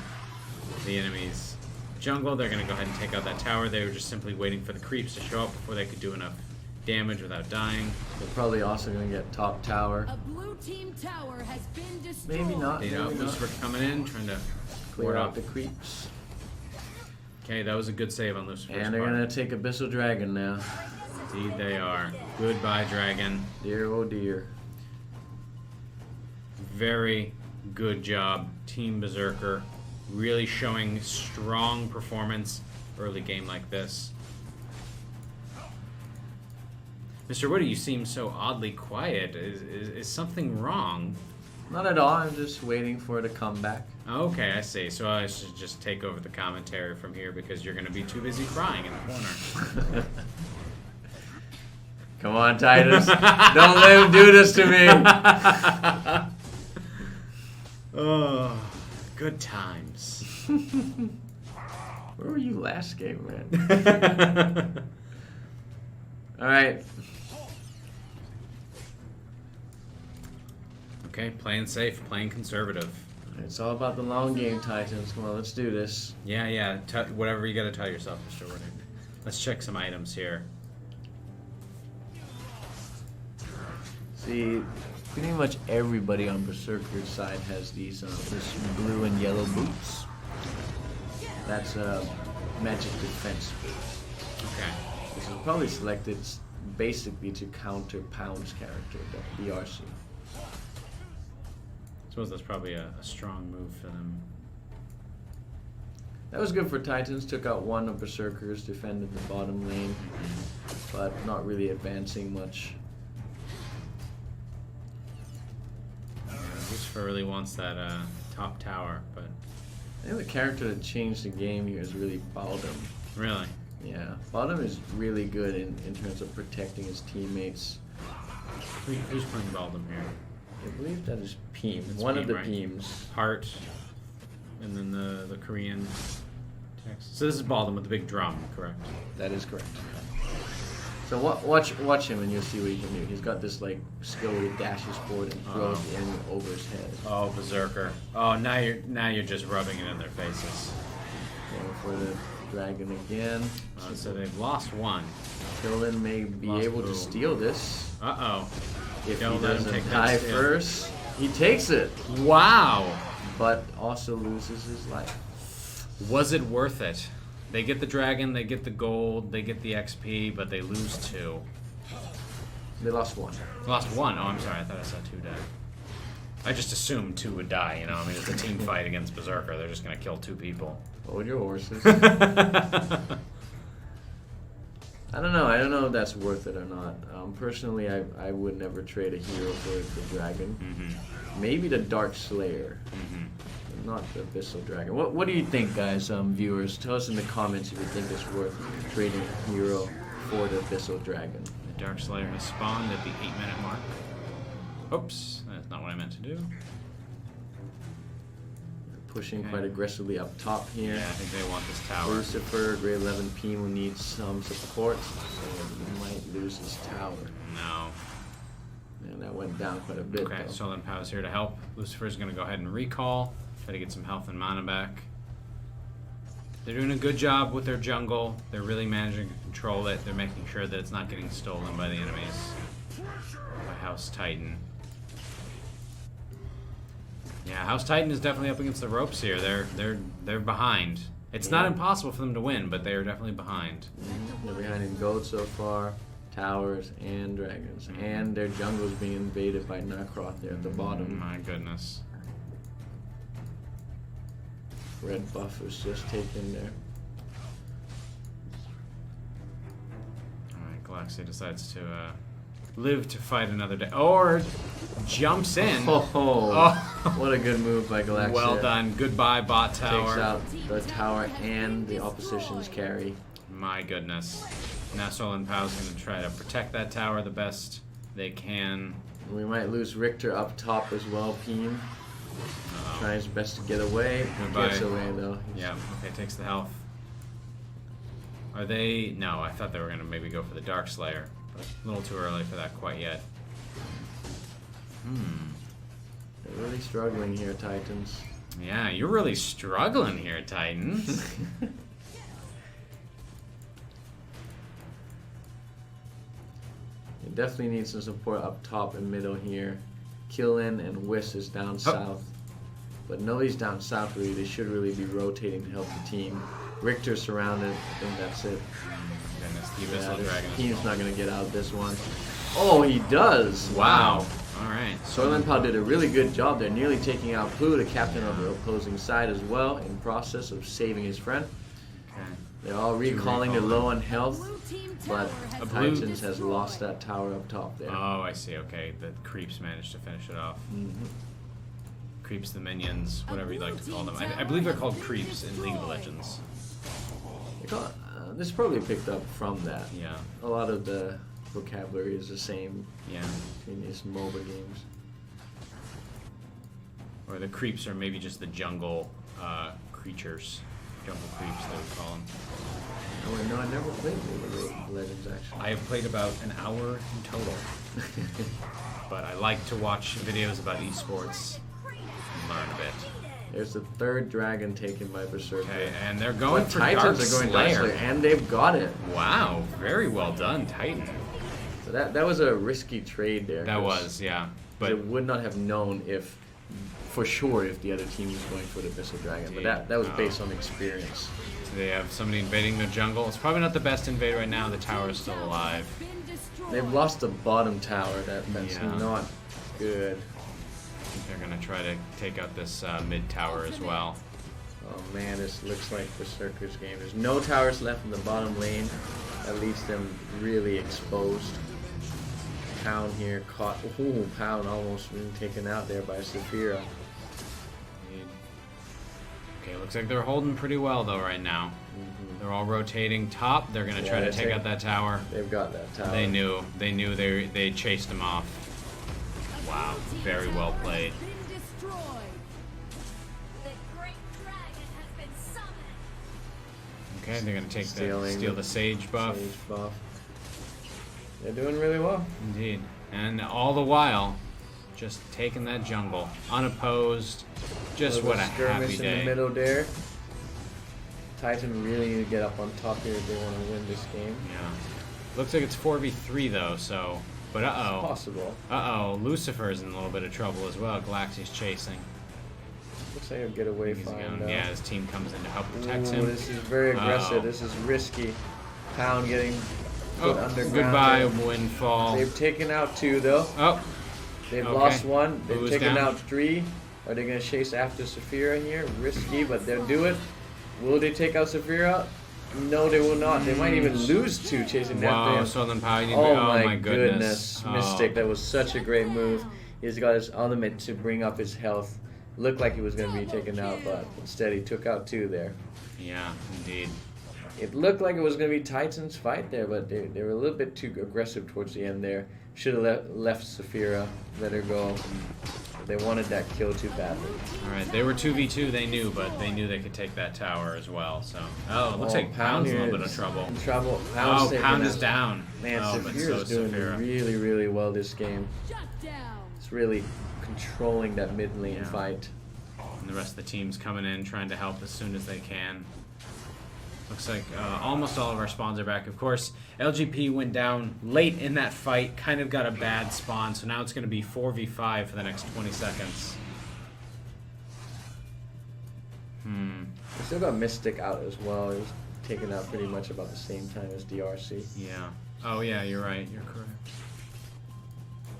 A: the enemy's jungle. They're gonna go ahead and take out that tower. They were just simply waiting for the creeps to show up before they could do enough damage without dying.
B: They're probably also going to get top tower.
D: A blue team tower has been destroyed.
B: Maybe not.
A: They know
B: Maybe not.
A: Lucifer coming in, trying to
B: Clear
A: ward
B: out
A: off.
B: the creeps.
A: Okay, that was a good save on Lucifer's
B: And they're
A: part.
B: going to take Abyssal Dragon now.
A: Indeed they are. Goodbye, Dragon.
B: Dear, oh dear.
A: Very good job, Team Berserker. Really showing strong performance early game like this. Mr. Woody, you seem so oddly quiet. Is something wrong?
B: Not at all. I'm just waiting for it to come back.
A: Okay, I see. So I should just take over the commentary from here because you're going to be too busy crying in the corner.
B: Come on, Titus. Don't let him do this to me.
A: Oh, good times.
B: Where were you last game, man? All right.
A: Okay, playing safe, playing conservative.
B: It's all about the long game, Titans. Come on, let's do this.
A: Yeah. Whatever you got to tell yourself, Mr. Woody. Let's check some items here.
B: See, pretty much everybody on Berserker's side has these this blue and yellow boots. That's a magic defense boot.
A: Okay.
B: This is probably selected basically to counter Pound's character, the BRC.
A: I suppose that's probably a strong move for them.
B: That was good for Titans. Took out one of Berserkers, defended the bottom lane, but not really advancing much.
A: Lucifer really wants that top tower, but
B: I think the character that changed the game here is really Baldum.
A: really,
B: Yeah, Baldum is really good in terms of protecting his teammates.
A: who's playing Baldum here?
B: I believe that is Peem,
A: It's
B: one of
A: Peem,
B: the
A: right?
B: Peems.
A: Heart, and then the Korean text. So this is Baldum with the big drum, correct?
B: That is correct. So watch him and you'll see what he can do. He's got this like skill where he dashes forward and throws the enemy over his head.
A: Oh, Berserker. Oh, now you're just rubbing it in their faces.
B: Going for the dragon again.
A: So they've lost one.
B: Killen may be
A: Lost
B: able to
A: boom.
B: steal this
A: Uh-oh.
B: if
A: Don't
B: he
A: let him
B: doesn't
A: take that
B: die
A: steal.
B: first. He takes it,
A: Wow.
B: but also loses his life.
A: Was it worth it? They get the dragon, they get the gold, they get the XP, but they lose two.
B: They lost one.
A: Lost one. Oh, I'm sorry. I thought I saw two die. I just assumed two would die, you know? I mean, it's a team fight against Berserker. They're just going to kill two people.
B: Hold your horses. I don't know if that's worth it or not. Personally, I would never trade a hero for the dragon.
A: Mm-hmm.
B: Maybe the Dark Slayer,
A: Mm-hmm.
B: but not the Abyssal Dragon. What do you think, guys, viewers? Tell us in the comments if you think it's worth trading a hero for the Abyssal Dragon.
A: The Dark Slayer has spawned at the 8-minute mark. Oops, that's not what I meant to do.
B: Pushing
A: Okay.
B: quite aggressively up top here.
A: Yeah, I think they want this tower.
B: Lucifer, grade 11 P will need some support, and he might lose his tower.
A: No.
B: And that went down quite a bit,
A: Okay,
B: though.
A: Stolen Pow's here to help. Lucifer's going to go ahead and recall. Try to get some health and mana back. They're doing a good job with their jungle. They're really managing to control it. They're making sure that it's not getting stolen by the enemies. By House Titan. Yeah, House Titan is definitely up against the ropes here. They're behind. It's not impossible for them to win, but they are definitely behind.
B: They're behind in gold so far, towers and dragons.
A: Mhm.
B: And their jungle is being invaded by Narcroth there at the bottom.
A: My goodness.
B: Red buff was just taken there.
A: Alright, Galaxy decides to live to fight another day. Or jumps in.
B: Oh, what a good move by Galaxia.
A: Well done. Goodbye, bot tower.
B: Takes out the tower and the opposition's carry.
A: My goodness. Now Solan Pow's going to try to protect that tower the best they can.
B: We might lose Richter up top as well, Peem. Trying his best to get away.
A: Goodbye.
B: Gets away though.
A: Yeah, okay, takes the health. Are they... No, I thought they were going to maybe go for the Dark Slayer. But a little too early for that quite yet.
B: They're really struggling here, Titans.
A: Yeah, you're really struggling here, Titans.
B: They definitely need some support up top and middle here. Killin and Whis is down south. But nobody's down south really. They should really be rotating to help the team. Richter surrounded. I think that's it.
A: Goodness, the
B: Yeah,
A: Abyssal
B: this
A: Dragon.
B: team's not going to get out of this one. Oh, he does!
A: Wow. Alright.
B: Soylent Pal did a really good job there, nearly taking out Pooh, the captain of the opposing side as well, in process of saving his friend.
A: Okay.
B: They're all recalling, they're low on health,
D: Blue team
B: but
D: tower has
A: blue-
B: Titans has lost that tower up top there.
A: Oh, I see. Okay, the creeps managed to finish it off. Creeps, the minions, whatever you'd like to call them. I believe they're called creeps in League of Legends.
B: This probably picked up from that.
A: Yeah.
B: A lot of the vocabulary is the same
A: Yeah.
B: between these MOBA games.
A: Or the creeps are maybe just the jungle creatures. Jungle creeps, they would call them.
B: Oh, wait, no, I never played League of Legends actually.
A: I have played about an hour in total. But I like to watch videos about esports and learn a bit.
B: There's the third dragon taken by Berserker.
A: Okay, and they're going
B: But
A: for Dark
B: Titans are going Dark
A: Slayer.
B: Slayer, and they've got it.
A: Wow, very well done, Titan.
B: So that was a risky trade there.
A: That
B: 'cause
A: was, yeah.
B: They
A: But
B: would not have known for sure if the other team was going for the Abyssal Dragon. But that was based on experience.
A: they have somebody invading the jungle. It's probably not the best invade right now. The tower is still alive.
D: been destroyed.
B: They've lost the bottom tower. That's
A: Yeah.
B: not good.
A: I think they're going to try to take out this mid tower as well.
B: Oh man, this looks like Berserker's game. There's no towers left in the bottom lane. That leaves them really exposed. Pound here caught. Ooh, Pound almost being taken out there by Saphira.
A: Okay, looks like they're holding pretty well though right now. They're all rotating top. They're going to try
B: Yeah,
A: to
B: they're
A: take
B: taking-
A: out that tower.
B: They've got that tower.
A: They knew they chased him off. Wow, very well played.
D: Been destroyed.
C: The great dragon has been summoned.
A: Okay, they're going to take
B: Stealing
A: steal the sage buff.
B: Sage buff. They're doing really well.
A: Indeed. And all the while, just taking that jungle. Unopposed. Just
B: Little
A: what a
B: skirmish
A: happy
B: in the
A: day.
B: middle there. Titan really need to get up on top here if they want to win this game.
A: Yeah. Looks like it's 4v3 though, so... But
B: It's
A: uh-oh.
B: possible.
A: Uh-oh. Lucifer's in a little bit of trouble as well. Galaxia's chasing.
B: Looks like he'll get away
A: He's
B: fine
A: going,
B: though.
A: yeah, his team comes in to help protect
B: Ooh,
A: him.
B: this is very aggressive.
A: Uh-oh.
B: This is risky. Pound getting put
A: Oh,
B: underground.
A: goodbye,
B: there.
A: Windfall.
B: They've taken out 2 though.
A: Oh,
B: They've
A: okay.
B: lost 1. They've
A: Who's
B: taken
A: down?
B: out 3. Are they going to chase after Saphira here? Risky, but they'll do it. Will they take out Saphira? No, they will not. They might even lose 2 chasing
A: wow,
B: after him.
A: Southern Power. You need
B: Oh,
A: to,
B: my
A: goodness.
B: goodness.
A: Oh.
B: Mystic, that was such a great move. He's got his ultimate to bring up his health. Looked like he was going to be taken out, but instead he took out 2 there.
A: Yeah, indeed.
B: It looked like it was going to be Titan's fight there, but they were a little bit too aggressive towards the end there. Should have left Saphira, let her go. They wanted that kill too badly.
A: Alright, they were 2v2, they knew, but they knew they could take that tower as well, so... Oh, it looks like Pound's in a little bit of trouble.
B: In trouble. Pound's
A: Oh,
B: taken
A: Pound
B: out.
A: is down.
B: Man,
A: oh, but so
B: Saphira's
A: is
B: doing
A: Saphira.
B: really, really well this game.
D: Shut down.
B: It's really controlling that mid lane
A: Yeah.
B: fight.
A: And the rest of the team's coming in, trying to help as soon as they can. Looks like almost all of our spawns are back. Of course, LGP went down late in that fight, kind of got a bad spawn, so now it's going to be 4v5 for the next 20 seconds.
B: We still got Mystic out as well. It was taken out pretty much about the same time as DRC.
A: Yeah. Oh, yeah, you're right. You're correct.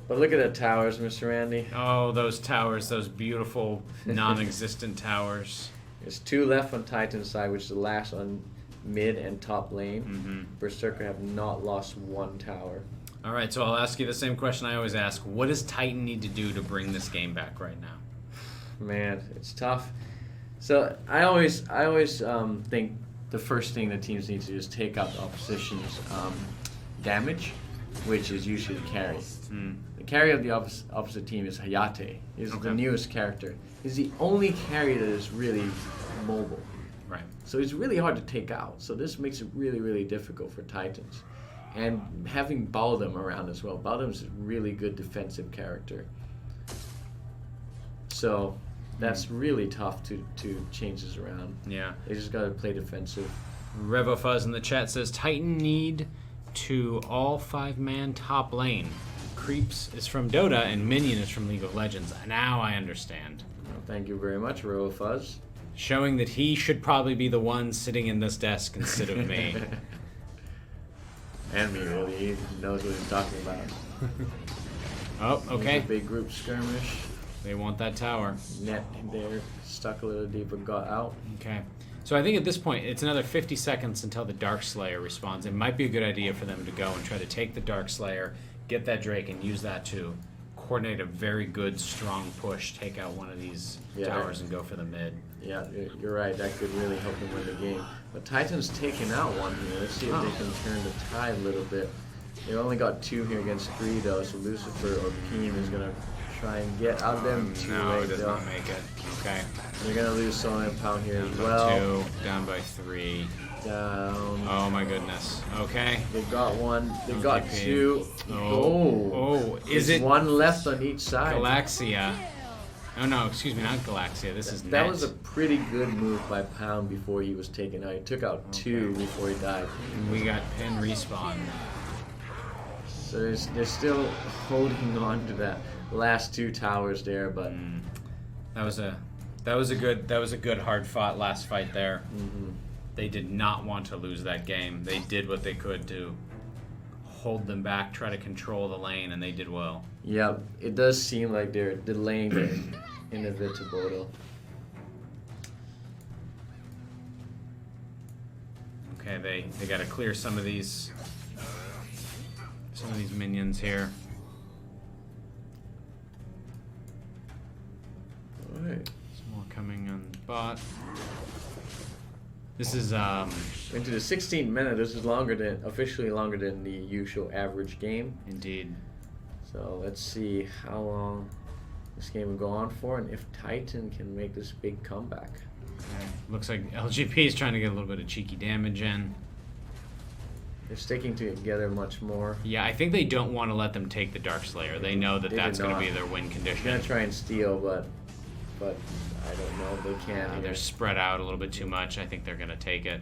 B: But look at the towers, Mr. Randy.
A: Oh, those towers, those beautiful, non-existent towers.
B: There's 2 left on Titan's side, which is the last on mid and top lane.
A: Mm-hmm.
B: Berserker have not lost one tower.
A: All right, so I'll ask you the same question I always ask. What does Titan need to do to bring this game back right now?
B: Man, it's tough. So I always think the first thing the teams need to do is take out the opposition's damage, which is usually the carry. The carry of the opposite team is Hayate. He's the newest character. He's the only carry that is really mobile.
A: Right.
B: So it's really hard to take out. So this makes it really, really difficult for Titans. And having Baldum around as well. Baldum's a really good defensive character. So that's really tough to change this around.
A: Yeah.
B: They just got to play defensive.
A: RevoFuzz in the chat says Titan need to all 5-man top lane. Creeps is from Dota and Minion is from League of Legends. Now I understand.
B: Well, thank you very much, RoFuzz.
A: Showing that he should probably be the one sitting in this desk instead of me.
B: And me, really. He knows what he's talking about.
A: Oh, okay.
B: There's a big group skirmish.
A: They want that tower.
B: Net there, stuck a little deep but got out.
A: Okay. So I think at this point, it's another 50 seconds until the Dark Slayer responds. It might be a good idea for them to go and try to take the Dark Slayer, get that Drake, and use that to coordinate a very good, strong push, take out one of these towers and go for the mid.
B: Yeah, you're right. That could really help them win the game. But Titan's taking out one here. Let's see if they can turn the tide a little bit. They only got 2 here against 3, though, so Lucifer or Peem is going to try and get out of them.
A: No, it does not make it. Okay.
B: They're going to lose Solomon Pound here
A: Down
B: as
A: by
B: well.
A: 2, down by 3.
B: Down.
A: Oh my goodness. Okay.
B: They got 1. They got
A: LGP.
B: 2.
A: Oh, is
B: There's
A: it
B: 1 left on each side.
A: Galaxia? Oh no, excuse me, not Galaxia. This is
B: That
A: Net.
B: was a pretty good move by Pound before he was taken out. He took out 2 before he died.
A: We got pin respawn.
B: So they're still holding on to that last 2 towers there, but
A: That was a good hard fought last fight there. They did not want to lose that game. They did what they could to hold them back, try to control the lane, and they did well.
B: yeah, it does seem like they're delaying the inevitable though.
A: Okay, they got to clear some of these minions here.
B: Alright.
A: Some more coming on bot. This is
B: Into the 16th minute. This is officially longer than the usual average game.
A: indeed.
B: So let's see how long this game will go on for, and if Titan can make this big comeback.
A: Okay. Looks like LGP is trying to get a little bit of cheeky damage in.
B: They're sticking together much more.
A: Yeah, I think they don't want to let them take the Dark Slayer. They know that
B: They
A: that's
B: did
A: going to
B: not.
A: be their win
B: They're
A: condition.
B: gonna try and steal, but I don't know if they can.
A: They're spread out a little bit too much. I think they're going to take it.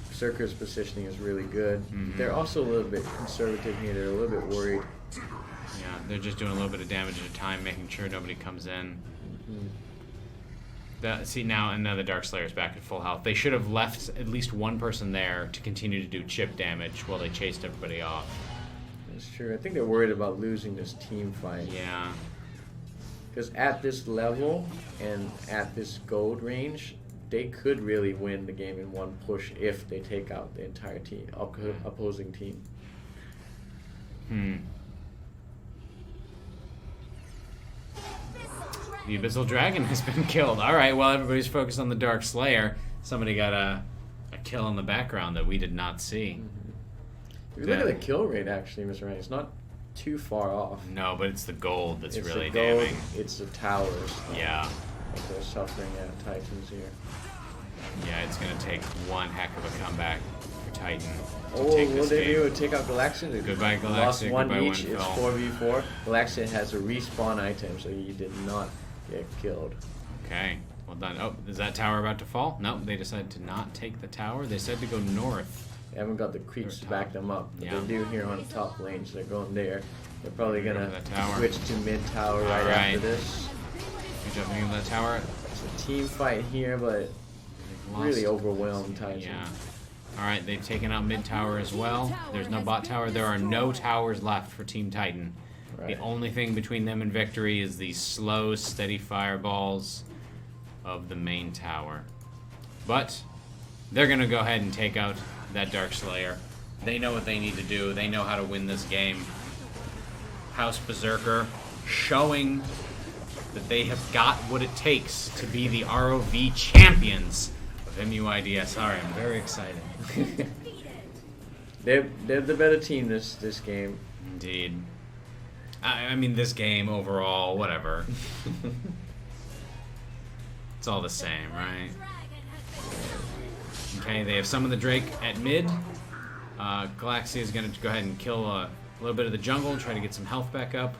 B: Berserker's positioning is really good.
A: Mhm.
B: They're also a little bit conservative here. They're a little bit worried.
A: Yeah, they're just doing a little bit of damage at a time, making sure nobody comes in. See, now the Dark Slayer's back at full health. They should have left at least one person there to continue to do chip damage while they chased everybody off.
B: That's true. I think they're worried about losing this team fight.
A: Yeah.
B: Because at this level and at this gold range, they could really win the game in one push if they take out the entire team, opposing team.
A: The Abyssal Dragon has been killed. All right, well, everybody's focused on the Dark Slayer. Somebody got a kill in the background that we did not see.
B: If you look at the kill rate, actually, Mr. Ryan, it's not too far off.
A: No, but it's the gold that's
B: It's
A: really
B: the gold,
A: damning.
B: it's the towers
A: Yeah.
B: that they're suffering at Titans here.
A: Yeah, it's going to take one heck of a comeback for Titan to
B: Oh,
A: take
B: will
A: this
B: they be
A: game.
B: able to take out Galaxia?
A: Goodbye,
B: They lost
A: Galaxia.
B: one
A: Goodbye,
B: each. It's
A: Winfell.
B: 4v4. Galaxia has a respawn item, so he did not get killed.
A: Okay, well done. Oh, is that tower about to fall? No, they decided to not take the tower. They said to go north.
B: They haven't got the creeps to back them up, but
A: Yeah.
B: they do here on the top lane, so they're going there. They're probably
A: Go to
B: gonna
A: that tower.
B: switch to mid tower right
A: Alright.
B: after this.
A: You're jumping into that tower.
B: It's a team fight here, but
A: They've
B: really
A: lost.
B: overwhelmed Titan.
A: Yeah. All right, they've taken out mid tower as well. There's no bot tower. There are no towers left for Team Titan.
B: Right.
A: The only thing between them and victory is the slow, steady fireballs of the main tower. But They're going to go ahead and take out that Dark Slayer. They know what they need to do. They know how to win this game. House Berserker showing that they have got what it takes to be the ROV champions of MUIDS. Sorry, I'm very excited.
B: They're the better team this game.
A: Indeed. I mean, this game overall, whatever. It's all the same, right? Okay, they have summoned the Drake at mid. Galaxia is going to go ahead and kill a little bit of the jungle, try to get some health back up.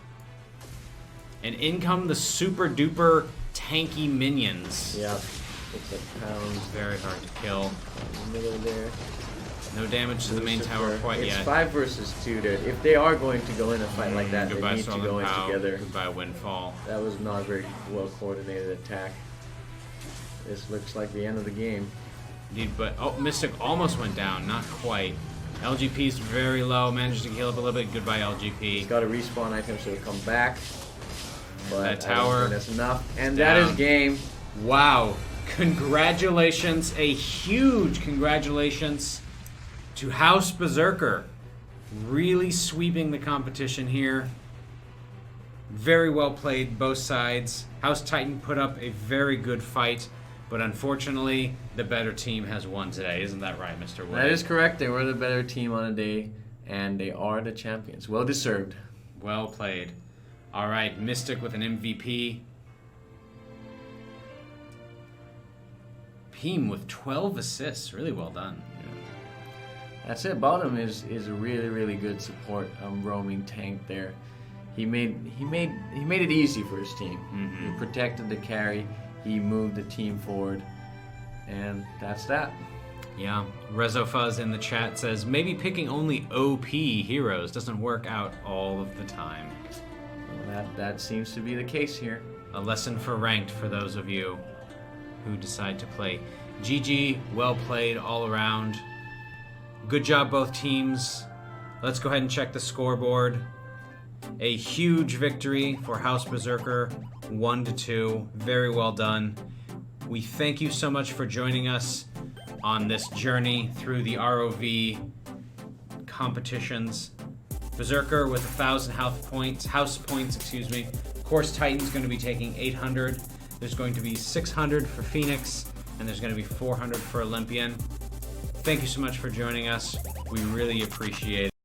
A: And in come the super duper tanky minions.
B: Yeah, it's a pound.
A: Very hard to kill.
B: In the middle there.
A: No damage to the main tower quite
B: it's
A: yet.
B: It's 5 versus 2 there. If they are going to go in a fight like that, they
A: Goodbye,
B: need to go in
A: Pow.
B: together.
A: Goodbye, Windfall.
B: That was not a very well coordinated attack. This looks like the end of the game.
A: Indeed, but oh, Mystic almost went down, not quite. LGP's very low, managed to heal up a little bit. Goodbye, LGP.
B: He's got a respawn item, so he'll come back. But
A: That
B: I don't
A: tower
B: think that's enough. And
A: down.
B: that is game.
A: Wow. Congratulations, a huge congratulations to House Berserker. Really sweeping the competition here. Very well played, both sides. House Titan put up a very good fight, but unfortunately, the better team has won today. Isn't that right, Mr. Wood?
B: That is correct. They were the better team on the day, and they are the champions. Well deserved.
A: Well played. All right, Mystic with an MVP. Peem with 12 assists. Really well done.
B: That's it. Bottom is a really good support roaming tank there. He made it easy for his team.
A: Mm-hmm.
B: He protected the carry. He moved the team forward, and that's that.
A: Yeah, Rezofuzz in the chat says maybe picking only OP heroes doesn't work out all of the time.
B: Well, that seems to be the case here.
A: A lesson for ranked for those of you who decide to play. GG, well played all around. Good job, both teams. Let's go ahead and check the scoreboard. A huge victory for House Berserker, 1-2. Very well done. We thank you so much for joining us on this journey through the ROV competitions. Berserker with 1,000 house points, excuse me. Of course, Titan's going to be taking 800. There's going to be 600 for Phoenix, and there's going to be 400 for Olympian. Thank you so much for joining us. We really appreciate it.